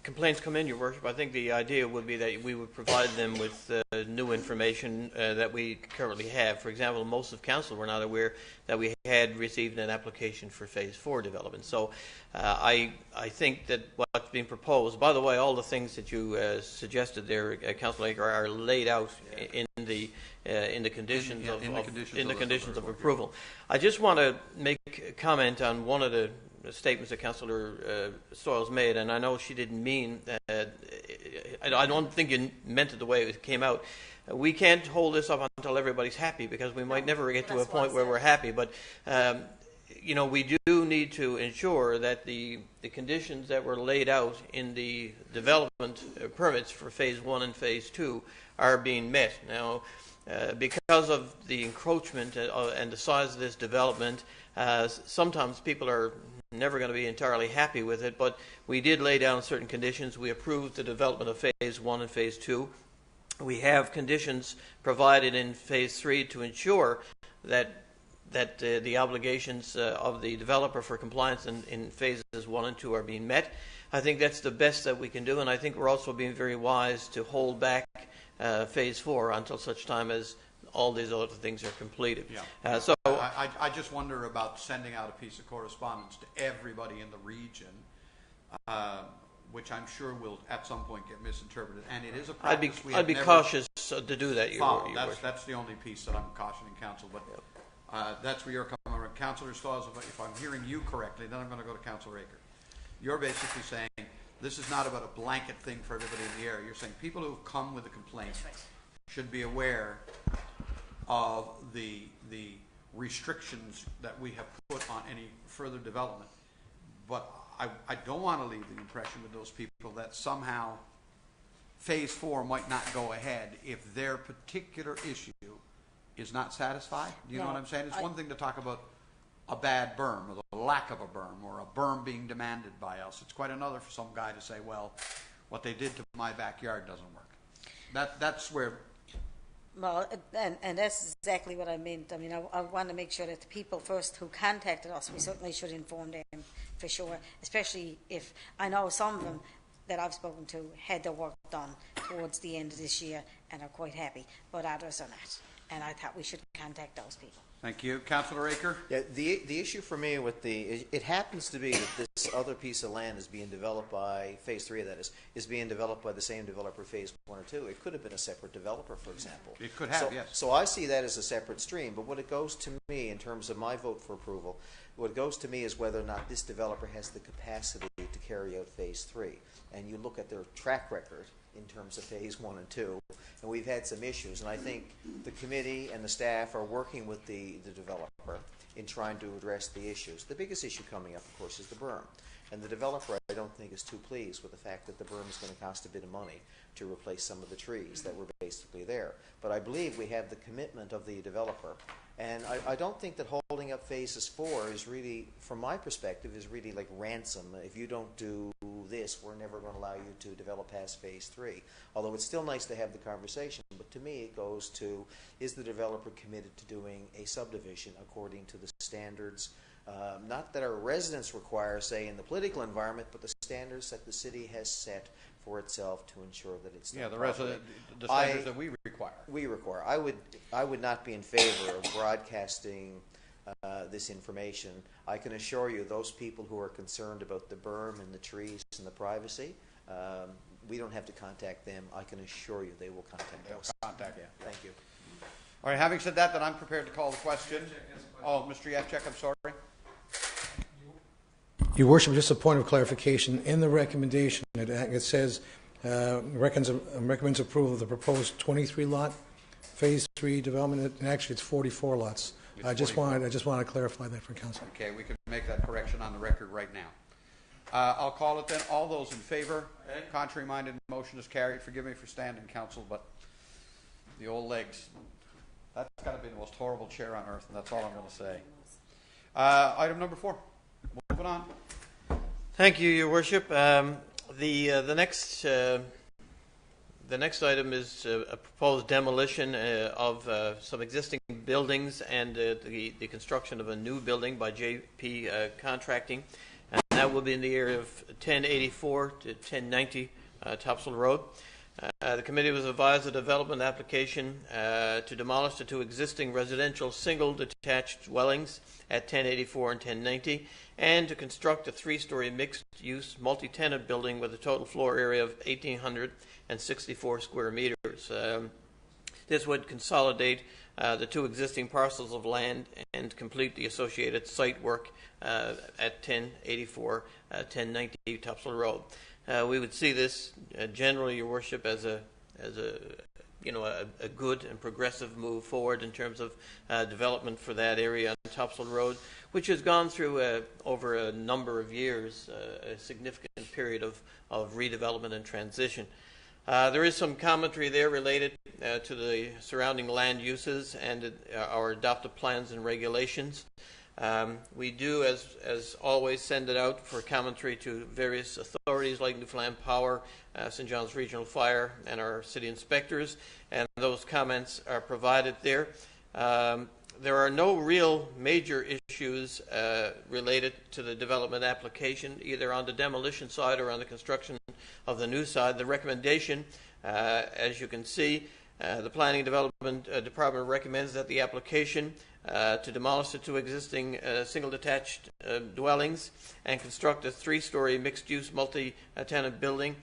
complaints come in, Your Worship, I think the idea would be that we would provide them with new information that we currently have. For example, most of council were not aware that we had received an application for Phase 4 development. So I think that what's being proposed, by the way, all the things that you suggested there, Councillor Aker, are laid out in the conditions of approval. I just want to make a comment on one of the statements that Councillor Stoyles made, and I know she didn't mean I don't think you meant it the way it came out. We can't hold this up until everybody's happy, because we might never get to a point where we're happy. But we do need to ensure that the conditions that were laid out in the development permits for Phase 1 and Phase 2 are being met. Now, because of the encroachment and the size of this development, sometimes people are never going to be entirely happy with it, but we did lay down certain conditions. We approved the development of Phase 1 and Phase 2. We have conditions provided in Phase 3 to ensure that the obligations of the developer for compliance in Phases 1 and 2 are being met. I think that's the best that we can do, and I think we're also being very wise to hold back Phase 4 until such time as all these other things are completed. Yeah. I just wonder about sending out a piece of correspondence to everybody in the region, which I'm sure will at some point get misinterpreted. And it is a practice I'd be cautious to do that. That's the only piece that I'm cautioning council. But that's where you're coming from. Councillor Stoyles, if I'm hearing you correctly, then I'm going to go to Councillor Aker. you're basically saying this is not about a blanket thing for everybody in the area. You're saying people who have come with a complaint should be aware of the restrictions that we have put on any further development. But I don't want to leave the impression with those people that somehow Phase 4 might not go ahead if their particular issue is not satisfied. Do you know what I'm saying? It's one thing to talk about a bad berm or the lack of a berm or a berm being demanded by us. It's quite another for some guy to say, well, what they did to my backyard doesn't work. That's where... Well, and that's exactly what I meant. I mean, I want to make sure that the people first who contacted us, we certainly should inform them for sure, especially if I know some of them that I've spoken to had their work done towards the end of this year and are quite happy, but others are not. And I thought we should contact those people. Thank you. Councillor Aker? Yeah, the issue for me with it happens to be that this other piece of land is being developed by Phase 3, that is being developed by the same developer Phase 1 or 2. It could have been a separate developer, for example. It could have, yes. So I see that as a separate stream, but what it goes to me in terms of my vote for approval, what goes to me is whether or not this developer has the capacity to carry out Phase 3. And you look at their track record in terms of Phase 1 and 2, and we've had some issues, and I think the committee and the staff are working with the developer in trying to address the issues. The biggest issue coming up, of course, is the berm. And the developer, I don't think, is too pleased with the fact that the berm is going to cost a bit of money to replace some of the trees that were basically there. But I believe we have the commitment of the developer. And I don't think that holding up Phases 4 is really, from my perspective, is really like ransom. If you don't do this, we're never going to allow you to develop past Phase 3. Although it's still nice to have the conversation. But to me, it goes to, is the developer committed to doing a subdivision according to the standards, not that our residents require, say, in the political environment, but the standards that the city has set for itself to ensure that it's done properly. The standards that we require. We require. I would not be in favor of broadcasting this information. I can assure you, those people who are concerned about the berm and the trees and the privacy, we don't have to contact them. I can assure you they will contact us. Contact you. Thank you. All right, having said that, then I'm prepared to call the question. Oh, Mr. Yevchek, I'm sorry. Your Worship, just a point of clarification. In the recommendation, it says recommends approval of the proposed 23-lot Phase 3 development, and actually it's 44 lots. I just want to clarify that for Council. Okay, we can make that correction on the record right now. I'll call it then. All those in favor? Contrary-minded, motion is carried. Forgive me for standing, Council, but the old legs. That's got to be the most horrible chair on earth, and that's all I'm going to say. Item number 4. Moving on. Thank you, Your Worship. The next item is a proposed demolition of some existing buildings and the construction of a new building by JP Contracting, and that will be in the area of 1084 to 1090 Topsail Road. The committee was advised the development application to demolish the 2 existing residential single detached dwellings at 1084 and 1090, and to construct a 3-story mixed-use multi-tenant building with a total floor area of 1,864 square meters. This would consolidate the 2 existing parcels of land and complete the associated site work at 1084, 1090 Topsail Road. We would see this generally, Your Worship, as a good and progressive move forward in terms of development for that area on Topsail Road, which has gone through over a number of years a significant period of redevelopment and transition. There is some commentary there related to the surrounding land uses and our adopted plans and regulations. We do, as always, send it out for commentary to various authorities like Newfoundland Power, St. John's Regional Fire, and our city inspectors, and those comments are provided there. There are no real major issues related to the development application, either on the demolition side or on the construction of the new side. The recommendation, as you can see, the Planning and Development Department recommends that the application to demolish the 2 existing single detached dwellings and construct a 3-story mixed-use multi-tenant building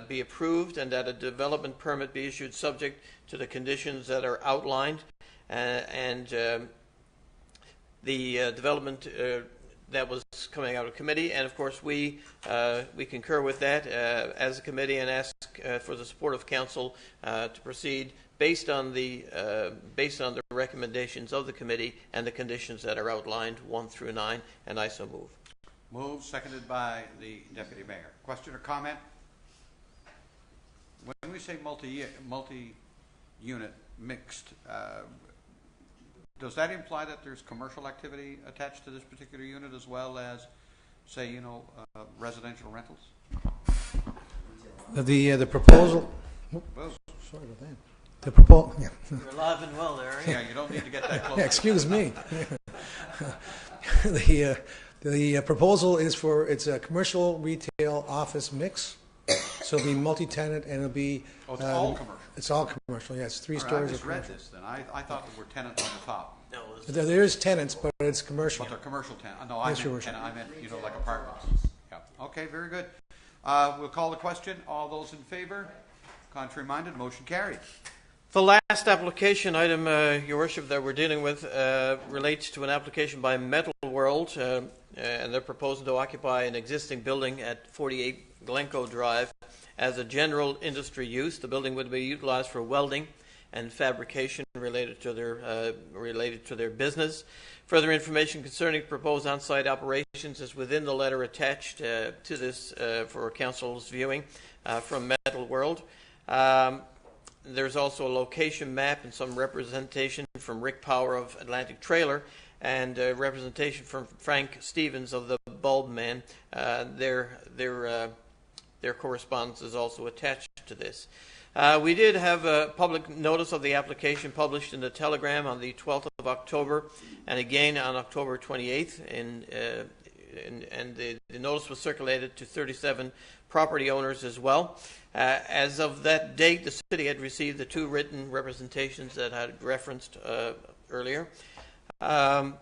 be approved, and that a development permit be issued subject to the conditions that are outlined, and the development that was what's coming out of committee, and of course we concur with that as a committee and ask for the support of council to proceed based on the recommendations of the committee and the conditions that are outlined 1 through 9, and I so move. Moved, seconded by the Deputy Mayor. Question or comment? When we say multi-unit mixed, does that imply that there's commercial activity attached to this particular unit as well as, say, residential rentals? The proposal. Well, Sorry about that. The proposal. Yeah. You're alive and well there, yeah, you don't need to get that close. Yeah, excuse me. The proposal is it's a commercial retail office mix, so it'll be multi-tenant and it'll be. Oh, it's all commercial. It's all commercial. Yes, 3 All right, stories I of just read commercial. this then. I thought there were tenants on the top. No, There is tenants, but it's commercial. But they're commercial tenants. No, I Yes, meant, Your Worship. I meant, like apartments. Yeah. Okay, very good. We'll call the question. All those in favor? Contrary minded, motion carried. the last application item, Your Worship, that we're dealing with relates to an application by Metal World, and they're proposing to occupy an existing building at 48 Glencoe Drive as a general industry use. The building would be utilized for welding and fabrication related to their business. Further information concerning proposed on-site operations is within the letter attached to this for council's viewing from Metal World. There's also a location map and some representation from Rick Power of Atlantic Trailer and representation from Frank Stevens of the Bulb Man. Their correspondence is also attached to this. We did have a public notice of the application published in the Telegram on the 12th of October and again on October 28th. And the notice was circulated to 37 property owners as well. As of that date, the city had received the 2 written representations that I had referenced earlier. The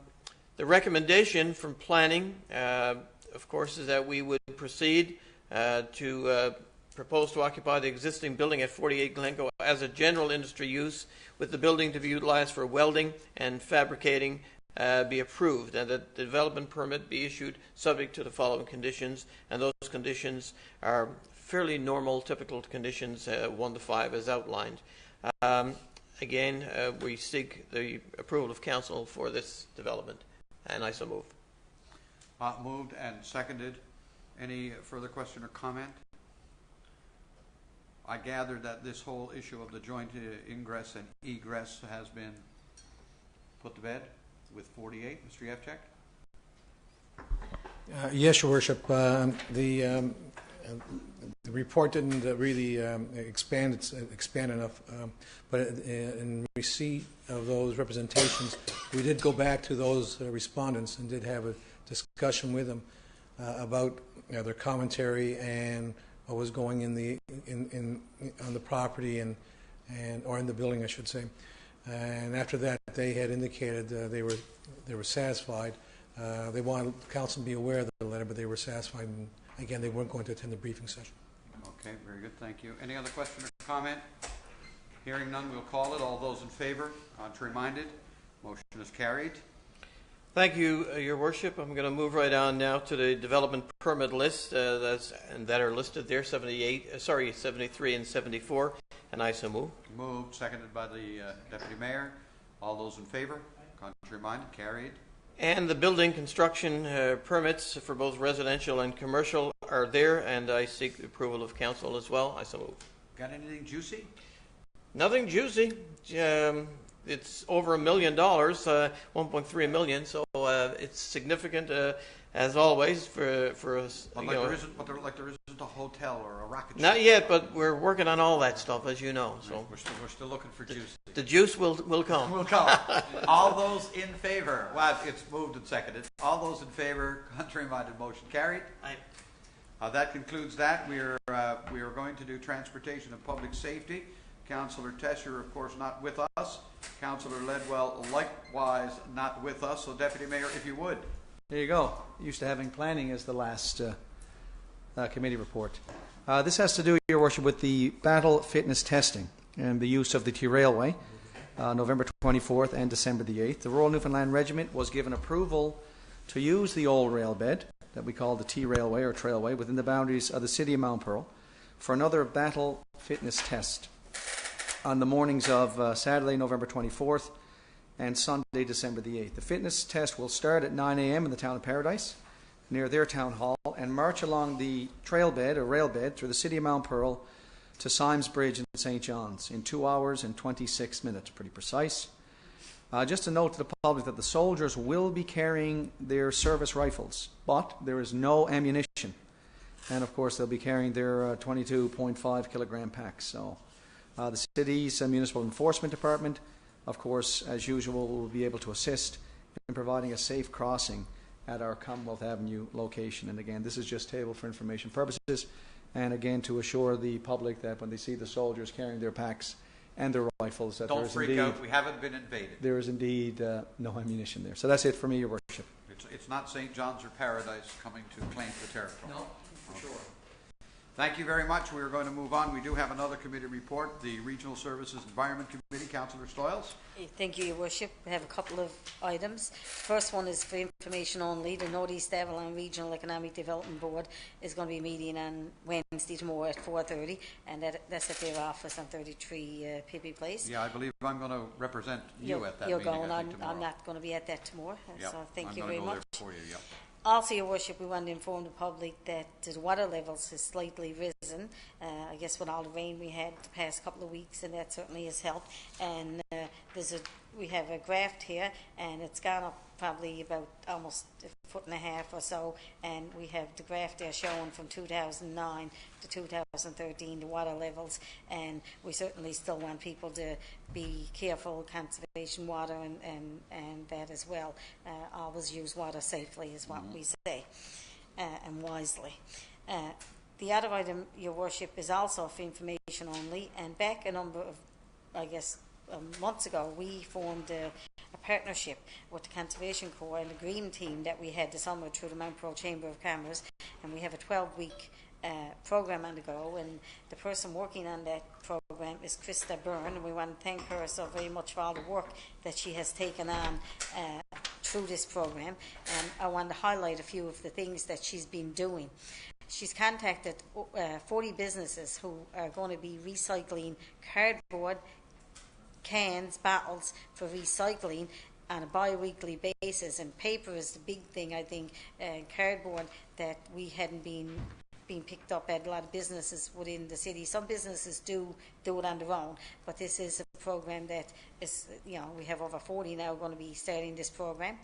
recommendation from planning, of course, is that we would proceed to propose to occupy the existing building at 48 Glencoe as a general industry use, with the building to be utilized for welding and fabricating be approved, and that the development permit be issued subject to the following conditions, and those conditions are fairly normal, typical conditions 1 to 5 as outlined. Again, we seek the approval of council for this development, and I so move. Moved and seconded. Any further question or comment? I gather that this whole issue of the joint ingress and egress has been put to bed with 48. Mr. Yevchek? Yes, Your Worship. The report didn't really expand enough, but in receipt of those representations, we did go back to those respondents and did have a discussion with them about their commentary and what was going on the property and or in the building, I should say. And after that, they had indicated they were satisfied. They wanted council to be aware of the letter, but they were satisfied. And again, they weren't going to attend the briefing session. Okay, very good. Thank you. Any other question or comment? Hearing none, we'll call it. All those in favor? Contrary minded? Motion is carried. Thank you, Your Worship. I'm going to move right on now to the development permit list that are listed there, 73 and 74, and I so move. Moved, seconded by the Deputy Mayor. All those in favor? Contrary minded? Carried. And the building construction permits for both residential and commercial are there, and I seek the approval of council as well. I so move. Got anything juicy? Nothing juicy. It's over $1 million, 1.3 million. So it's significant as always for us. But there isn't a hotel or a rocket ship. Not yet, but we're working on all that stuff, as you know. So we're still looking for juice. The juice will come. Will come. All those in favor? Well, it's moved and seconded. All those in favor? Contrary-minded, motion carried. Aye. That concludes that. We are going to do transportation and public safety. Councillor Tesher, of course, not with us. Councillor Ledwell, likewise, not with us. So, Deputy Mayor, if you would. There you go. Used to having planning as the last committee report. This has to do, Your Worship, with the battle fitness testing and the use of the T-Railway, November 24th and December the 8th. The Royal Newfoundland Regiment was given approval to use the old rail bed that we call the T-Railway or Trailway within the boundaries of the City of Mount Pearl for another battle fitness test on the mornings of Saturday, November 24th and Sunday, December the 8th. The fitness test will start at 9 a.m. in the town of Paradise near their town hall and march along the trail bed or rail bed through the City of Mount Pearl to Symes Bridge in St. John's in 2 hours and 26 minutes, pretty precise. Just a note to the public that the soldiers will be carrying their service rifles, but there is no ammunition. And of course, they'll be carrying their 22.5 kilogram packs. So the city's municipal enforcement department, of course, as usual, will be able to assist in providing a safe crossing at our Commonwealth Avenue location. And again, this is just tabled for information purposes. And again, to assure the public that when they see the soldiers carrying their packs and their rifles, that Don't freak out. We haven't been invaded. there is indeed no ammunition there. So that's it for me, Your Worship. It's not St. John's or Paradise coming to claim the territory. No, for sure. Thank you very much. We are going to move on. We do have another committee report, the Regional Services Environment Committee. Councillor Stoyles. Thank you, Your Worship. We have a couple of items. First one is for information only. The North East Avalon Regional Economic Development Board is going to be meeting on Wednesday tomorrow at 4:30, and that's at their office on 33 Pippi Place. Yeah, I believe I'm going to represent you at that You're meeting. going. I think, tomorrow. I'm not going to be at that tomorrow. Yep, So thank I'm you gonna very go much. there for you, yep. Also, Your Worship, we want to inform the public that the water levels has slightly risen. I guess with all the rain we had the past couple of weeks, and that certainly has helped. And we have a graph here, and it's gone up probably about almost a foot and a half or so. And we have the graph there showing from 2009 to 2013 the water levels. And we certainly still want people to be careful, conservation water, and that as well. Always use water safely is what we say, and wisely. The other item, Your Worship, is also for information only. And back a number of, I guess, months ago, we formed a partnership with the Conservation Corps and the Green Team that we had this summer through the Mount Pearl Chamber of Commerce, and we have a 12-week program on the go, and the person working on that program is Krista Byrne, and we want to thank her so very much for all the work that she has taken on through this program. And I want to highlight a few of the things that she's been doing. She's contacted 40 businesses who are going to be recycling cardboard, cans, bottles for recycling on a bi-weekly basis. And paper is the big thing, I think, cardboard that we hadn't been picked up at a lot of businesses within the city. Some businesses do it on their own, but this is a program that is, we have over 40 now going to be starting this program.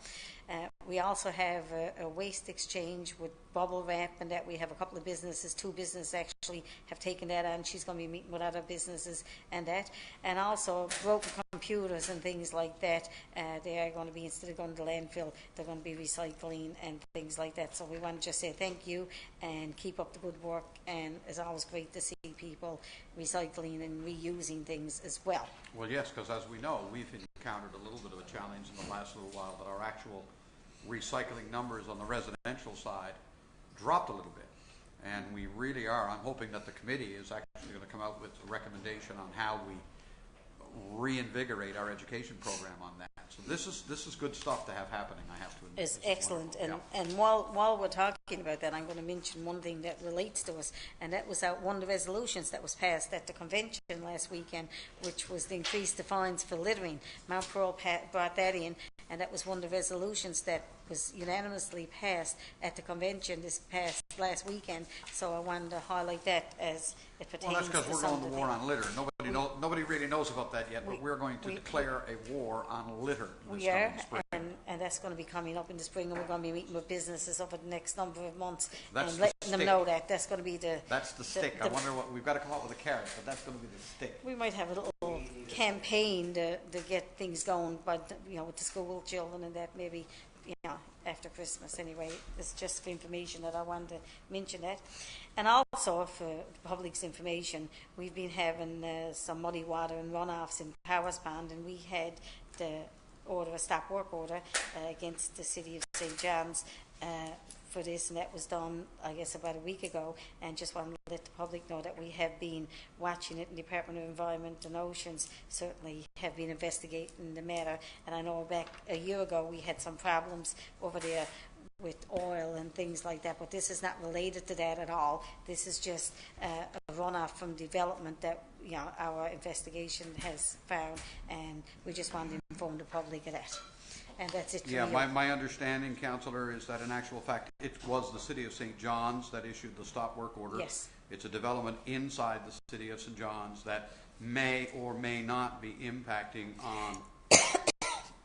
We also have a waste exchange with bubble wrap, and that we have a couple of businesses, 2 businesses actually have taken that on. She's going to be meeting with other businesses and that. And also broken computers and things like that. They are going to be, instead of going to landfill, they're going to be recycling and things like that. So we want to just say thank you and keep up the good work. And it's always great to see people recycling and reusing things as well. Well, yes, because as we know, we've encountered a little bit of a challenge in the last little while that our actual recycling numbers on the residential side dropped a little bit. And we really are, I'm hoping that the committee is actually going to come out with a recommendation on how we reinvigorate our education program on that. So this is good stuff to have happening, I have to admit. It's excellent. And while we're talking about that, I'm going to mention one thing that relates to us, and that was one of the resolutions that was passed at the convention last weekend, which was to increase the fines for littering. Mount Pearl brought that in, and that was one of the resolutions that was unanimously passed at the convention this past last weekend. So I wanted to highlight that as it pertains. Well, that's because we're going to war on litter. Nobody really knows about that yet, but we're going to declare a war on litter this coming spring. And that's going to be coming up in the spring, and we're going to be meeting with businesses over the next number of months That's and the letting them stick. know that. That's going to be That's the stick. I wonder what we've got to come up with a carrot, but that's going to be the stick. We might have a little campaign to get things going, but with the school children and that, maybe after Christmas. Anyway, it's just for information that I wanted to mention that. And also for the public's information, we've been having some muddy water and runoffs in Powers Pond, and we had the a stop work order against the City of St. John's for this, and that was done, I guess, about a week ago. And just wanted to let the public know that we have been watching it, and the Department of Environment and Oceans certainly have been investigating the matter. And I know back a year ago we had some problems over there with oil and things like that, but this is not related to that at all. This is just a runoff from development that our investigation has found, and we just want to inform the public of that. And that's it for Yeah, me. my understanding, Councillor, is that in actual fact, it was the City of St. John's that issued the stop work order. Yes. It's a development inside the City of St. John's that may or may not be impacting on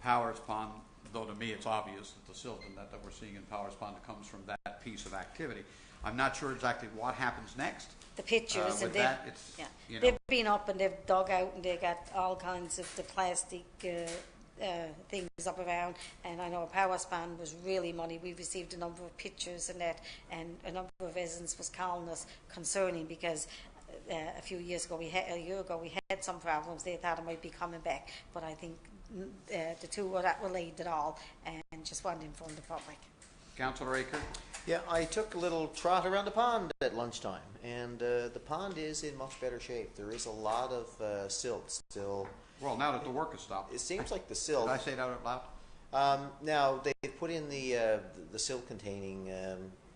Powers Pond, though to me it's obvious that the silt and that we're seeing in Powers Pond comes from that piece of activity. I'm not sure exactly what happens next. The pictures, and with that, it's, you know. they've been up and they've dug out and they got all kinds of the plastic things up around. And I know Powers Pond was really money. We received a number of pictures and that, and a number of residents was calling us concerning because a year ago we had some problems. They thought it might be coming back, but I think the two were not related at all, and just wanted to inform the public. Councillor Aker? Yeah, I took a little trot around the pond at lunchtime, and the pond is in much better shape. There is a lot of silt still. Well, now that the work has stopped. It seems like the silt. Did I say that out loud? Now they've put in the silt-containing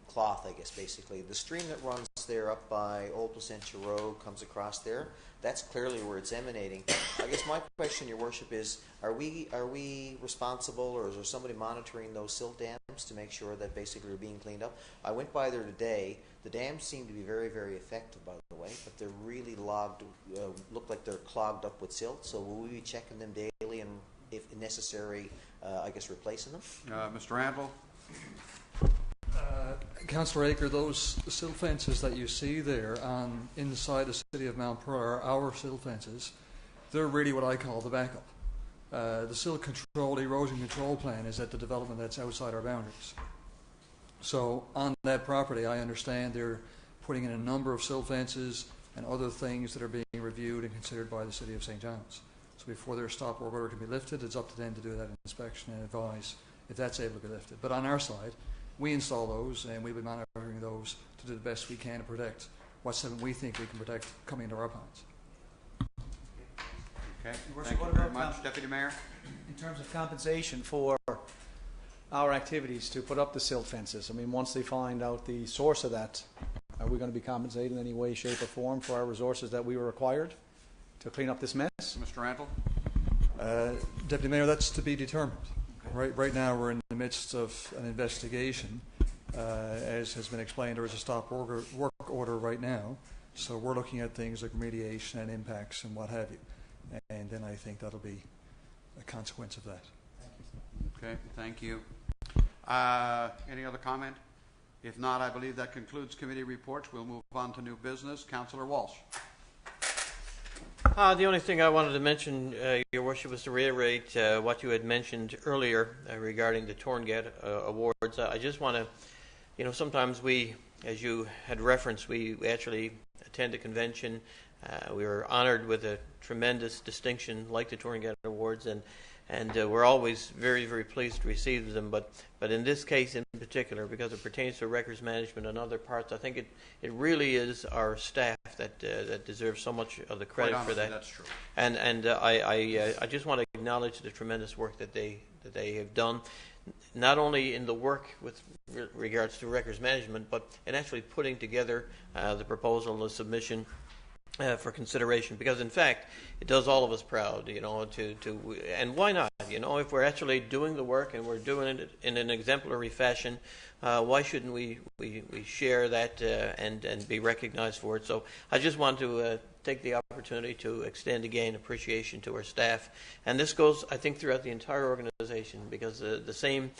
cloth, I guess, basically. The stream that runs there up by Old Placentia Road comes across there. That's clearly where it's emanating. I guess my question, Your Worship, is: Are we responsible, or is there somebody monitoring those silt dams to make sure that basically they're being cleaned up? I went by there today. The dams seem to be very, very effective, by the way, but they're really look like they're clogged up with silt. So will we be checking them daily and, if necessary, I guess replacing them? Mr. Randall? Councillor Aker, those silt fences that you see there inside the city of Mount Pearl are our silt fences. They're really what I call the backup. The silt control, erosion control plan is at the development that's outside our boundaries. So on that property, I understand they're putting in a number of silt fences and other things that are being reviewed and considered by the city of St. John's. So before their stop work order can be lifted, it's up to them to do that inspection and advise if that's able to be lifted. But on our side, we install those, and we'll be monitoring those to do the best we can to protect what's something we think we can protect coming into our ponds. Okay. Your Thank Worship, you what very about much, Deputy Mayor. In terms of compensation for our activities to put up the silt fences, I mean, once they find out the source of that, are we going to be compensated in any way, shape, or form for our resources that we were required to clean up this mess? Mr. Randall? Deputy Mayor, that's to be determined. Right now we're in the midst of an investigation. As has been explained, there is a stop work order right now. So we're looking at things like remediation and impacts and what have you. And then I think that'll be a consequence of that. Okay, thank you. Any other comment? If not, I believe that concludes committee reports. We'll move on to new business. Councillor Walsh. The only thing I wanted to mention, Your Worship, was to reiterate what you had mentioned earlier regarding the Torngat Awards. I just want to, sometimes we, as you had referenced, we actually attend a convention. We were honored with a tremendous distinction like the Torngat Awards, and we're always very, very pleased to receive them. But in this case in particular, because it pertains to records management and other parts, I think it really is our staff that deserves so much of the credit Quite for that. That's true. And I just want to acknowledge the tremendous work that they have done, not only in the work with regards to records management, but in actually putting together the proposal, the submission. For consideration, because in fact it does all of us proud, and why not? If we're actually doing the work and we're doing it in an exemplary fashion, why shouldn't we share that and be recognized for it? So I just want to take the opportunity to extend again appreciation to our staff, and this goes, I think, throughout the entire organization, because the same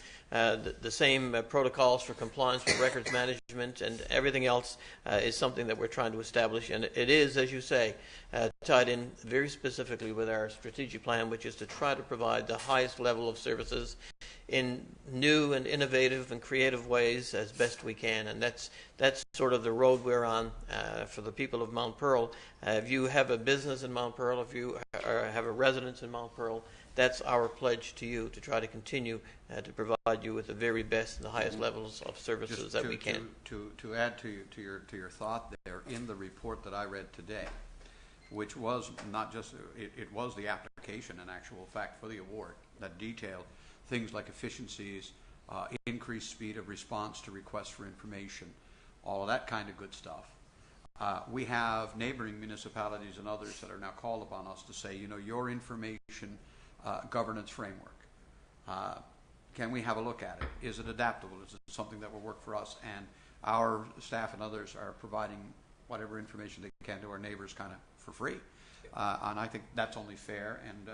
protocols for compliance with records management and everything else is something that we're trying to establish, and it is, as you say, tied in very specifically with our strategic plan, which is to try to provide the highest level of services in new and innovative and creative ways as best we can, and that's sort of the road we're on for the people of Mount Pearl. If you have a business in Mount Pearl, if you have a residence in Mount Pearl, that's our pledge to you, to try to continue to provide you with the very best and the highest levels of services that we can. To add to your thought there, in the report that I read today, which was not just, it was the application in actual fact for the award that detailed things like efficiencies increased speed of response to requests for information, all of that kind of good stuff. We have neighboring municipalities and others that are now called upon us to say, your information governance framework, can we have a look at it? Is it adaptable? Is it something that will work for us? And our staff and others are providing whatever information they can to our neighbors kind of for free. And I think that's only fair, and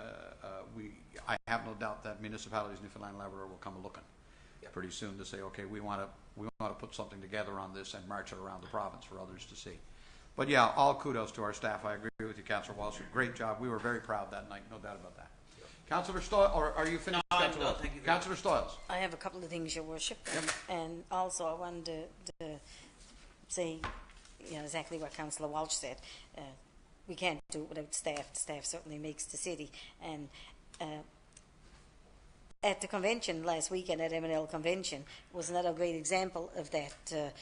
I have no doubt that municipalities, Newfoundland and Labrador, will come looking pretty soon to say, okay, we want to put something together on this and march it around the province for others to see. But yeah, all kudos to our staff. I agree with you, Councillor Walsh. Great job. We were very proud that night, no doubt about that. Councillor Stoyles, or are you finished? No, thank you. Councillor Stoyles. I have a couple of things, Your Worship, and also I wanted to say, exactly what Councillor Walsh said. We can't do it without staff. The staff certainly makes the city. And at the convention last weekend, at M&L Convention, was another great example of that.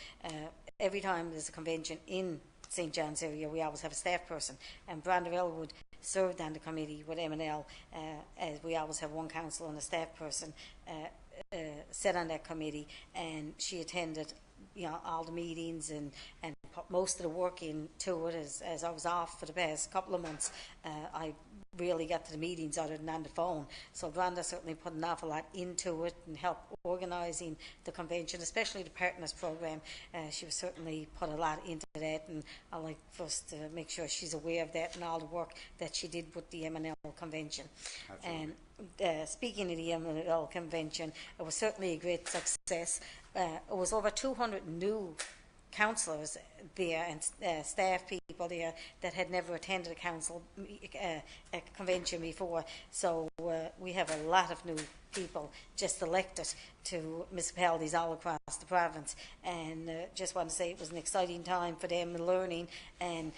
Every time there's a convention in St. John's area, we always have a staff person. And Branda Elwood served on the committee with M&L, as we always have one councillor and a staff person sit on that committee, and she attended all the meetings and put most of the work into it. As I was off for the past couple of months, I really got to the meetings other than on the phone. So Branda certainly put an awful lot into it and helped organising the convention, especially the partners program. She was certainly put a lot into that, and I'd like for us to make sure she's aware of that and all the work that she did with the M&L convention. Absolutely. And speaking of the M&L convention, it was certainly a great success. It was over 200 new councillors there and staff people there that had never attended a convention before. So we have a lot of new people just elected to municipalities all across the province, and just want to say it was an exciting time for them in learning. And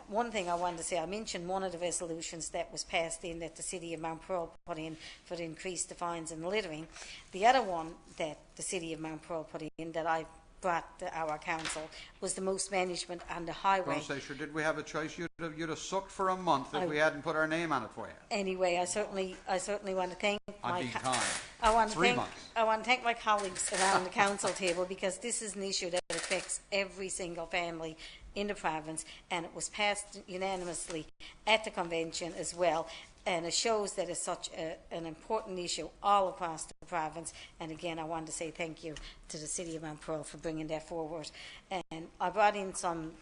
one thing I wanted to say, I mentioned one of the resolutions that was passed in that the City of Mount Pearl put in for the increased the fines and littering. The other one that the City of Mount Pearl put in that I brought to our council was the most management on the highway. Don't say, sure, did we have a choice? You'd have sucked for a month if we hadn't put our name on it for you. Anyway, I certainly want to thank I want to thank my colleagues around the council table, because this is an issue that affects every single family in the province, and it was passed unanimously at the convention as well. And it shows that it's such an important issue all across the province. And again, I want to say thank you to the City of Mount Pearl for bringing that forward. And I brought in some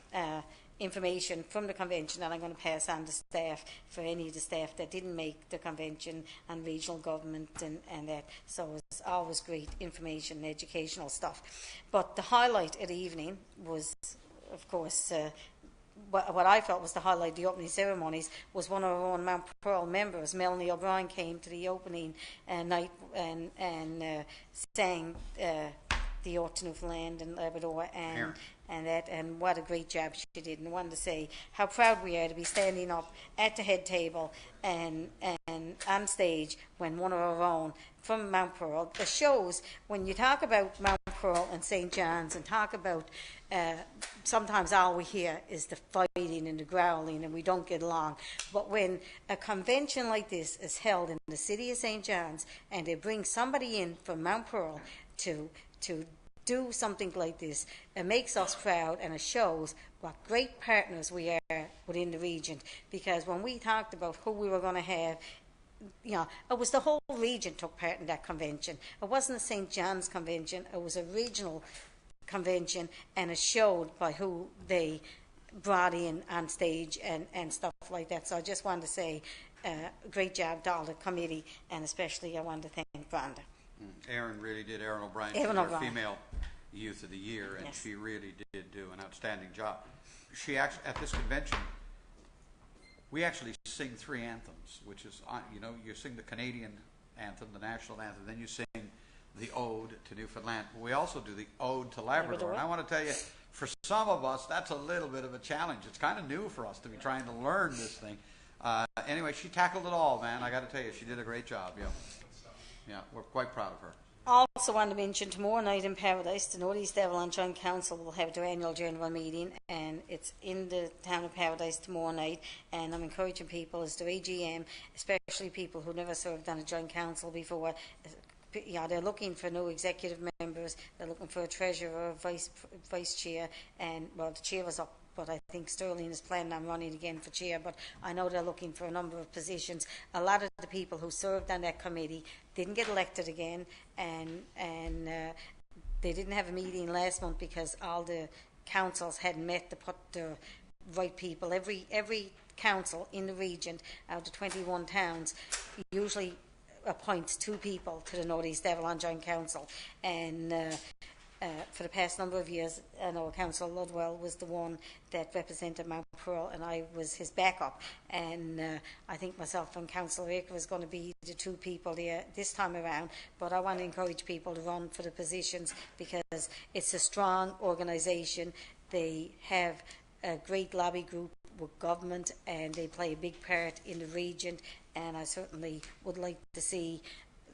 information from the convention that I'm going to pass on to staff, for any of the staff that didn't make the convention, and regional government and that. So it's always great information and educational stuff. But the highlight of the evening was, of course, what I felt was the highlight of the opening ceremonies was one of our own Mount Pearl members, Melanie O'Brien, came to the opening night and sang the Ode to Newfoundland and Labrador and what a great job she did. And I wanted to say how proud we are to be standing up at the head table and on stage when one of our own from Mount Pearl. It shows when you talk about Mount Pearl and St. John's and talk about sometimes all we hear is the fighting and the growling and we don't get along. But when a convention like this is held in the city of St. John's and they bring somebody in from Mount Pearl to do something like this, it makes us proud, and it shows what great partners we are within the region. Because when we talked about who we were going to have, it was the whole region took part in that convention. It wasn't a St. John's convention, it was a regional convention, and it showed by who they brought in on stage and stuff like that. So I just wanted to say great job to all the committee, and especially I wanted to thank Branda. Erin really did. Erin O'Brien, our female Youth of the Year, and she really did do an outstanding job. She actually, at this convention, we actually sing 3 anthems, which is, you sing the Canadian anthem, the national anthem, then you sing the Ode to Newfoundland. We also do the Ode to Labrador. And I want to tell you, for some of us, that's a little bit of a challenge. It's kind of new for us to be trying to learn this thing. Anyway, she tackled it all, man. I got to tell you, she did a great job. Yeah, we're quite proud of her. Also want to mention tomorrow night in Paradise, the North East Avalon Joint Council will have their annual general meeting, and it's in the town of Paradise tomorrow night. And I'm encouraging people, as their AGM, especially people who never served on a joint council before, they're looking for new executive members. They're looking for a treasurer, vice chair, and well, the chair is up. But I think Sterling is planning on running again for chair. But I know they're looking for a number of positions. A lot of the people who served on that committee didn't get elected again, and they didn't have a meeting last month because all the councils hadn't met to put the right people. Every council in the region out of 21 towns usually appoints 2 people to the North East Avalon Joint Council, and for the past number of years, I know Councillor Ludwell was the one that represented Mount Pearl, and I was his backup. And I think myself and Councillor Aker was going to be the 2 people there this time around. But I want to encourage people to run for the positions because it's a strong organisation. They have a great lobby group with government, and they play a big part in the region. And I certainly would like to see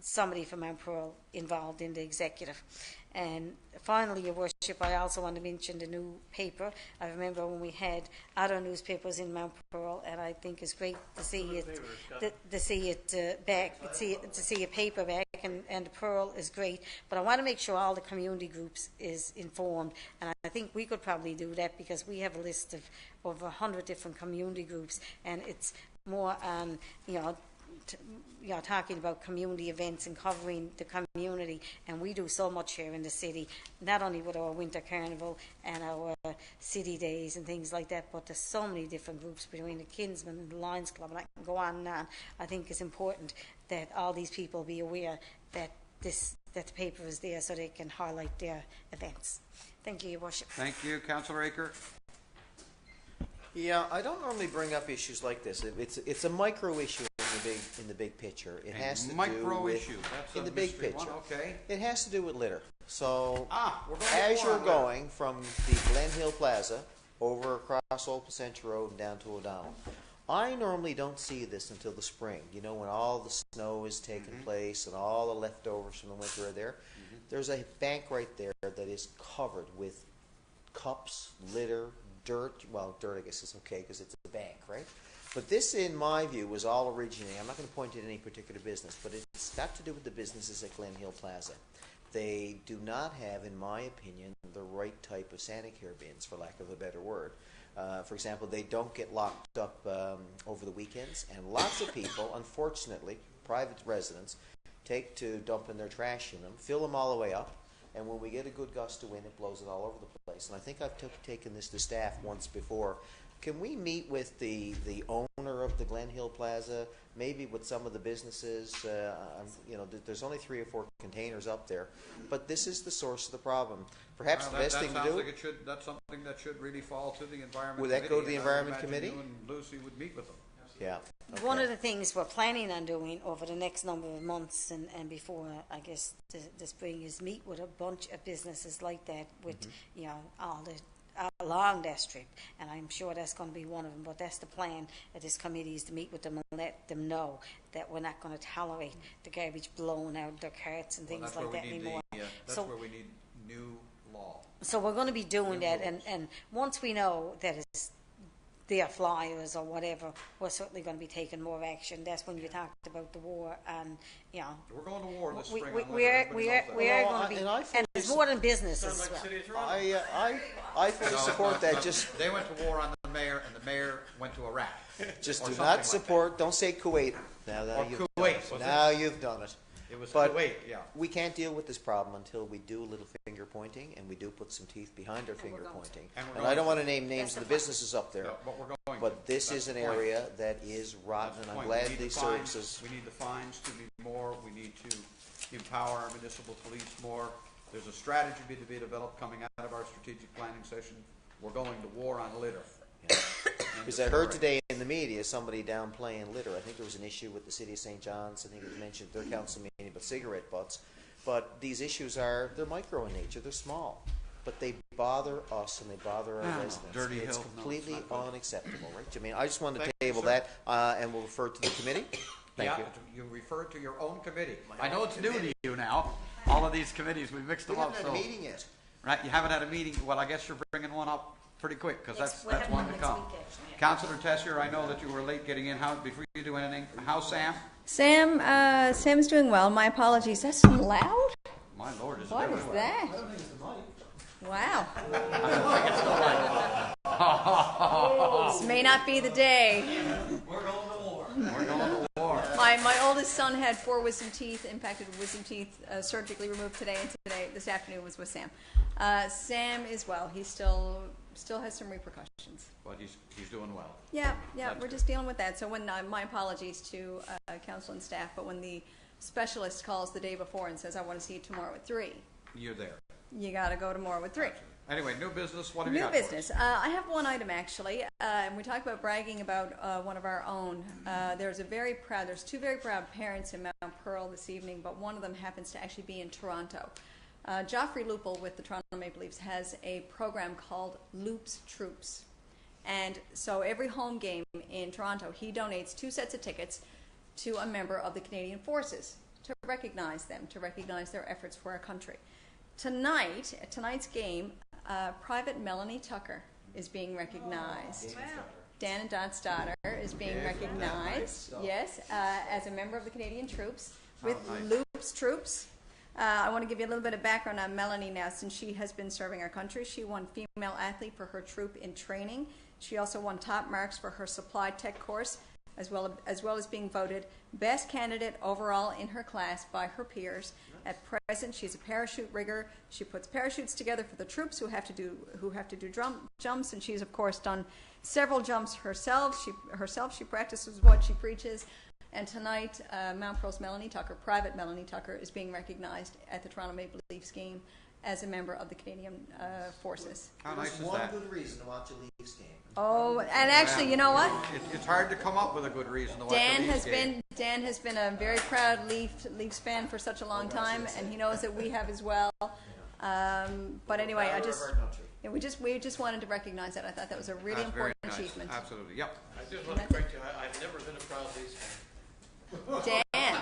somebody from Mount Pearl involved in the executive. And finally, Your Worship, I also want to mention the new paper. I remember when we had other newspapers in Mount Pearl, and I think it's great to see it, back, to see a paper back, and the Pearl is great. But I want to make sure all the community groups is informed, and I think we could probably do that because we have a list of over 100 different community groups, and it's more on, talking about community events and covering the community, and we do so much here in the city, not only with our winter carnival and our city days and things like that, but there's so many different groups between the Kinsmen and the Lions Club, and I can go on and on. I think it's important that all these people be aware that the paper is there so they can highlight their events. Thank you, Your Worship. Thank you, Councillor Aker. Yeah, I don't normally bring up issues like this. It's a micro issue in the big picture. It has to do with in the big picture. Okay. It has to do with litter. So we're going as you're going from the Glen Hill Plaza over across Old Placentia Road and down to O'Donnell, I normally don't see this until the spring. You know, when all the snow is taking place and all the leftovers from the winter are there. There's a bank right there that is covered with cups, litter, dirt. Well, dirt I guess is okay because it's a bank, right? But this, in my view, was all originating. I'm not going to point to any particular business, but it's got to do with the businesses at Glen Hill Plaza. They do not have, in my opinion, the right type of Santacare bins, for lack of a better word. For example, they don't get locked up over the weekends, and lots of people, unfortunately, private residents, take to dumping their trash in them, fill them all the way up, and when we get a good gust of wind, it blows it all over the place. And I think I've taken this to staff once before. Can we meet with the owner of the Glen Hill Plaza, maybe with some of the businesses? There's only 3 or 4 containers up there, but this is the source of the problem. Perhaps the best thing to do. Like that's something that should really fall to the Environment Would Committee. that go to the Environment Committee? You and Lucy would meet with them. Yeah. Okay. One of the things we're planning on doing over the next number of months and before, I guess, the spring is meet with a bunch of businesses like that with, all the along that strip, and I'm sure that's going to be one of them. But that's the plan of this committee, is to meet with them and let them know that we're not going to tolerate the garbage blowing out their carts and things like that anymore. That's where we need new law. So we're going to be doing that, and once we know that it's their flyers or whatever, we're certainly going to be taking more action. That's when you talked about the war, and we're going to war this spring. We are going to be, and it's more than business as well. I fully support that. Just they went to war on the mayor, and the mayor went to Iraq. Just do not support. Don't say Kuwait. Now you've done it. It was but Kuwait, yeah. We can't deal with this problem until we do a little finger pointing, and we do put some teeth behind our finger pointing. And I don't want to name names of the businesses up there, but this is an area that is rotten, and I'm glad these services. We need the fines to be more. We need to empower our municipal police more. There's a strategy to be developed coming out of our strategic planning session. We're going to war on litter. Because I heard today in the media somebody downplaying litter. I think there was an issue with the city of St. John's. I think it was mentioned at their council meeting about cigarette butts. But these issues they're micro in nature. They're small. But they bother us and they bother our residents. Dirty it's Hill. completely unacceptable, right? I mean, I just wanted to table that, and we'll refer to the committee. Thank you. You refer to your own committee. I know it's new to you now. All of these committees, we mixed them up. We haven't had a meeting yet. Right, you haven't had a meeting. Well, I guess you're bringing one up pretty quick, because that's one to come. Councillor Tessier, I know that you were late getting in. Before you do anything, how's Sam? Sam's doing well. My apologies. That's loud? My lord, is What is that? Wow. This may not be the day. We're going to war. We're going to war. My oldest son had 4 wisdom teeth, impacted wisdom teeth, surgically removed today, and this afternoon was with Sam. Sam is well. He still has some repercussions. But he's doing well. Yeah, That's we're just dealing with that. So when my apologies to council and staff, but when the specialist calls the day before and says, I want to see you tomorrow at 3, You're there. you got to go tomorrow at 3. Anyway, new business. What have you New got for us? business. I have one item actually, and we talk about bragging about one of our own. There's 2 very proud parents in Mount Pearl this evening, but one of them happens to actually be in Toronto. Joffrey Lupel with the Toronto Maple Leafs has a program called Loops Troops. And so every home game in Toronto, he donates 2 sets of tickets to a member of the Canadian Forces to recognize them, to recognize their efforts for our country. At tonight's game, Private Melanie Tucker is being recognized. Wow. Dan and Dot's daughter is being recognized, yes, as a member of the Canadian troops with Loops Troops. I want to give you a little bit of background on Melanie now. Since she has been serving our country, she won Female Athlete for her troop in training. She also won top marks for her supply tech course, as well as being voted best candidate overall in her class by her peers. At present, she's a parachute rigger. She puts parachutes together for the troops who have to do jumps, and she's of course done several jumps herself. She practices what she preaches. And tonight, Mount Pearl's Melanie Tucker, Private Melanie Tucker, is being recognized at the Toronto Maple Leafs game as a member of the Canadian Forces. How nice is one that? good reason to watch a Leafs game. Oh, and actually, you know what? It's hard to come up with a good reason to watch a Leafs game. Dan has been a very proud Leafs fan for such a long time, and he knows that we have as well. But anyway, we just wanted to recognize that. I thought that was a really That's very important nice. achievement. Absolutely. Yep. I just want to correct you. I've never been a proud Leafs fan. Dan.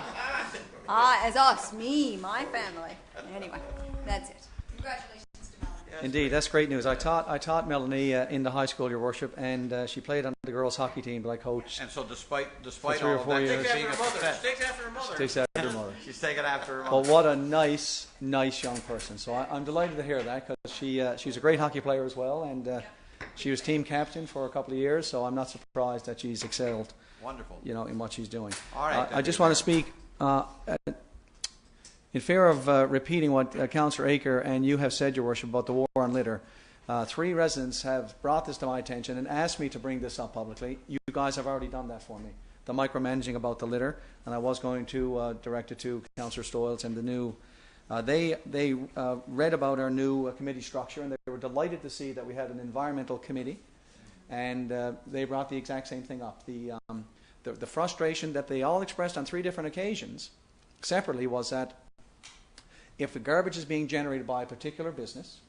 As us, me, my family. Anyway, that's it. Congratulations to Melanie. Indeed, that's great news. I taught Melanie in the high school, Your Worship, and she played on the girls' hockey team that I coached. And so despite 3 all or of 4 that, years. being a success. Takes after her mother. Takes after her mother. She's taken after her But mother. what a nice young person. So I'm delighted to hear that, because she's a great hockey player as well, and she was team captain for a couple of years. So I'm not surprised that she's excelled, Wonderful. in what she's doing. All right. I just want to speak in fear of repeating what Councillor Aker and you have said, Your Worship, about the war on litter. 3 residents have brought this to my attention and asked me to bring this up publicly. You guys have already done that for me. The micromanaging about the litter, and I was going to direct it to Councillor Stoyles and the new. They read about our new committee structure, and they were delighted to see that we had an environmental committee, and they brought the exact same thing up. The frustration that they all expressed on 3 different occasions separately was that if the garbage is being generated by a particular business,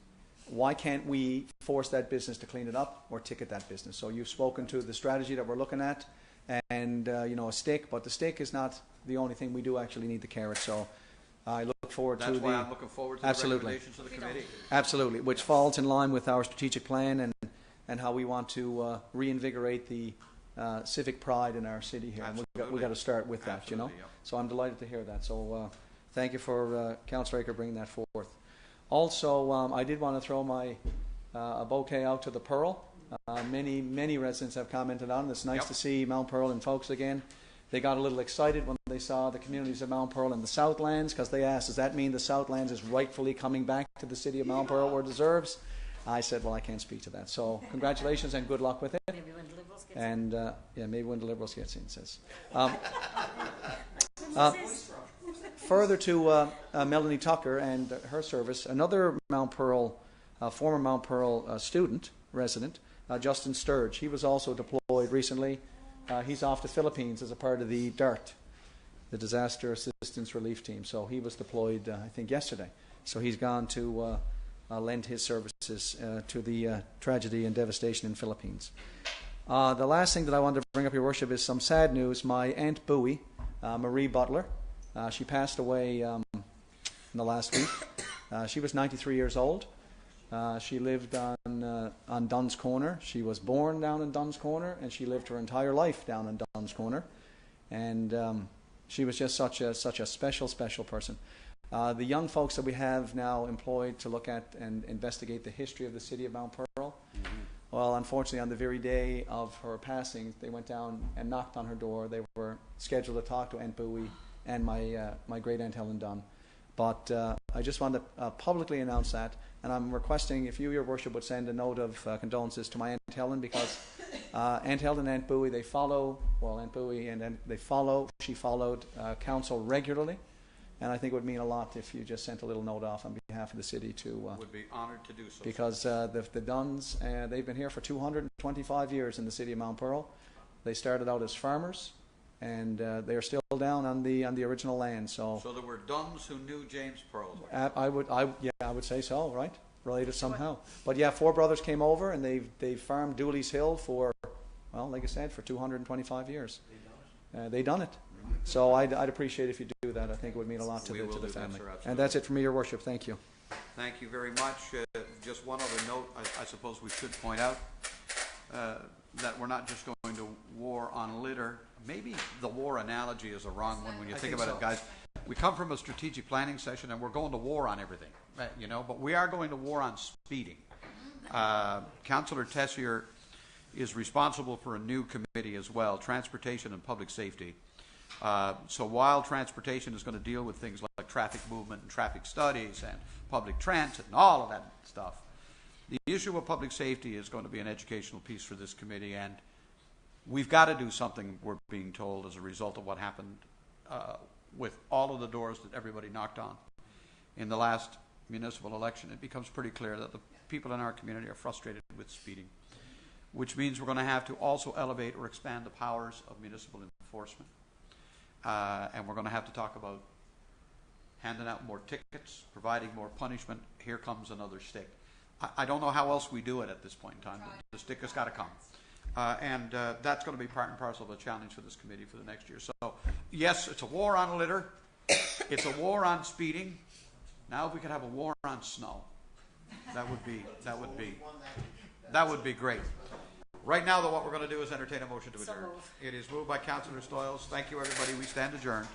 why can't we force that business to clean it up or ticket that business? So you've spoken to the strategy that we're looking at, and a stick, but the stick is not the only thing. We do actually need the carrot. So I look forward That's why I'm looking forward to the recommendations of the committee. Absolutely, which falls in line with our strategic plan and how we want to reinvigorate the civic pride in our city here. We've got to start with that, Absolutely, yep. So I'm delighted to hear that. So thank you for Councillor Aker bringing that forth. Also, I did want to throw a bouquet out to the Pearl. Many residents have commented on it. It's nice to see Mount Pearl in folks again. They got a little excited when they saw the communities of Mount Pearl in the Southlands, because they asked, does that mean the Southlands is rightfully coming back to the city of Mount Pearl where it deserves? I said, well, I can't speak to that. So congratulations and good luck with it. Maybe when the Liberals get And maybe when the Liberals get in, says. Further to Melanie Tucker and her service, another Mount Pearl, former Mount Pearl student, resident, Justin Sturge. He was also deployed recently. He's off to Philippines as a part of the DART, the Disaster Assistance Relief Team. So he was deployed, I think, yesterday. So he's gone to lend his services to the tragedy and devastation in Philippines. The last thing that I wanted to bring up, Your Worship, is some sad news. My Aunt Bowie, Marie Butler, she passed away in the last week. She was 93 years old. She lived on Dunn's Corner. She was born down in Dunn's Corner, and she lived her entire life down in Dunn's Corner. And She was just such a special person. The young folks that we have now employed to look at and investigate the history of the city of Mount Pearl, well, unfortunately, on the very day of her passing, they went down and knocked on her door. They were scheduled to talk to Aunt Bowie and my great aunt Helen Dunn. But I just want to publicly announce that, and I'm requesting if you, Your Worship, would send a note of condolences to my Aunt Helen, because Aunt Helen and Aunt Bowie, they follow, well, Aunt Bowie she followed council regularly, and I think it would mean a lot if you just sent a little note off on behalf of the city to... would be honored to do so. Because the Dunns, they've been here for 225 years in the city of Mount Pearl. They started out as farmers, and they are still down on the original land. So there were Dunns who knew James Pearl. I would say so, right? Related somehow. But yeah, 4 brothers came over, and they farmed Dooley's Hill for, well, like I said, for 225 years. They done it. So I'd appreciate if you do that. I think it would mean a lot to the family. And that's it for me, Your Worship. Thank you. Thank you very much. Just one other note, I suppose we should point out that we're not just going to war on litter. Maybe the war analogy is a wrong one when you think about it, guys. We come from a strategic planning session, and we're going to war on everything, but we are going to war on speeding. Councillor Tessier is responsible for a new committee as well, Transportation and Public Safety. So while transportation is going to deal with things like traffic movement and traffic studies and public transit and all of that stuff, the issue of public safety is going to be an educational piece for this committee, and we've got to do something, we're being told, as a result of what happened with all of the doors that everybody knocked on in the last municipal election. It becomes pretty clear that the people in our community are frustrated with speeding, which means we're going to have to also elevate or expand the powers of municipal enforcement. And we're going to have to talk about handing out more tickets, providing more punishment. Here comes another stick. I don't know how else we do it at this point in time. The stick has got to come. And that's going to be part and parcel of a challenge for this committee for the next year. So, yes, it's a war on litter. It's a war on speeding. Now, if we could have a war on snow, that would be great. Right now, though, what we're going to do is entertain a motion to adjourn. It is moved by Councillor Stoyles. Thank you, everybody. We stand adjourned.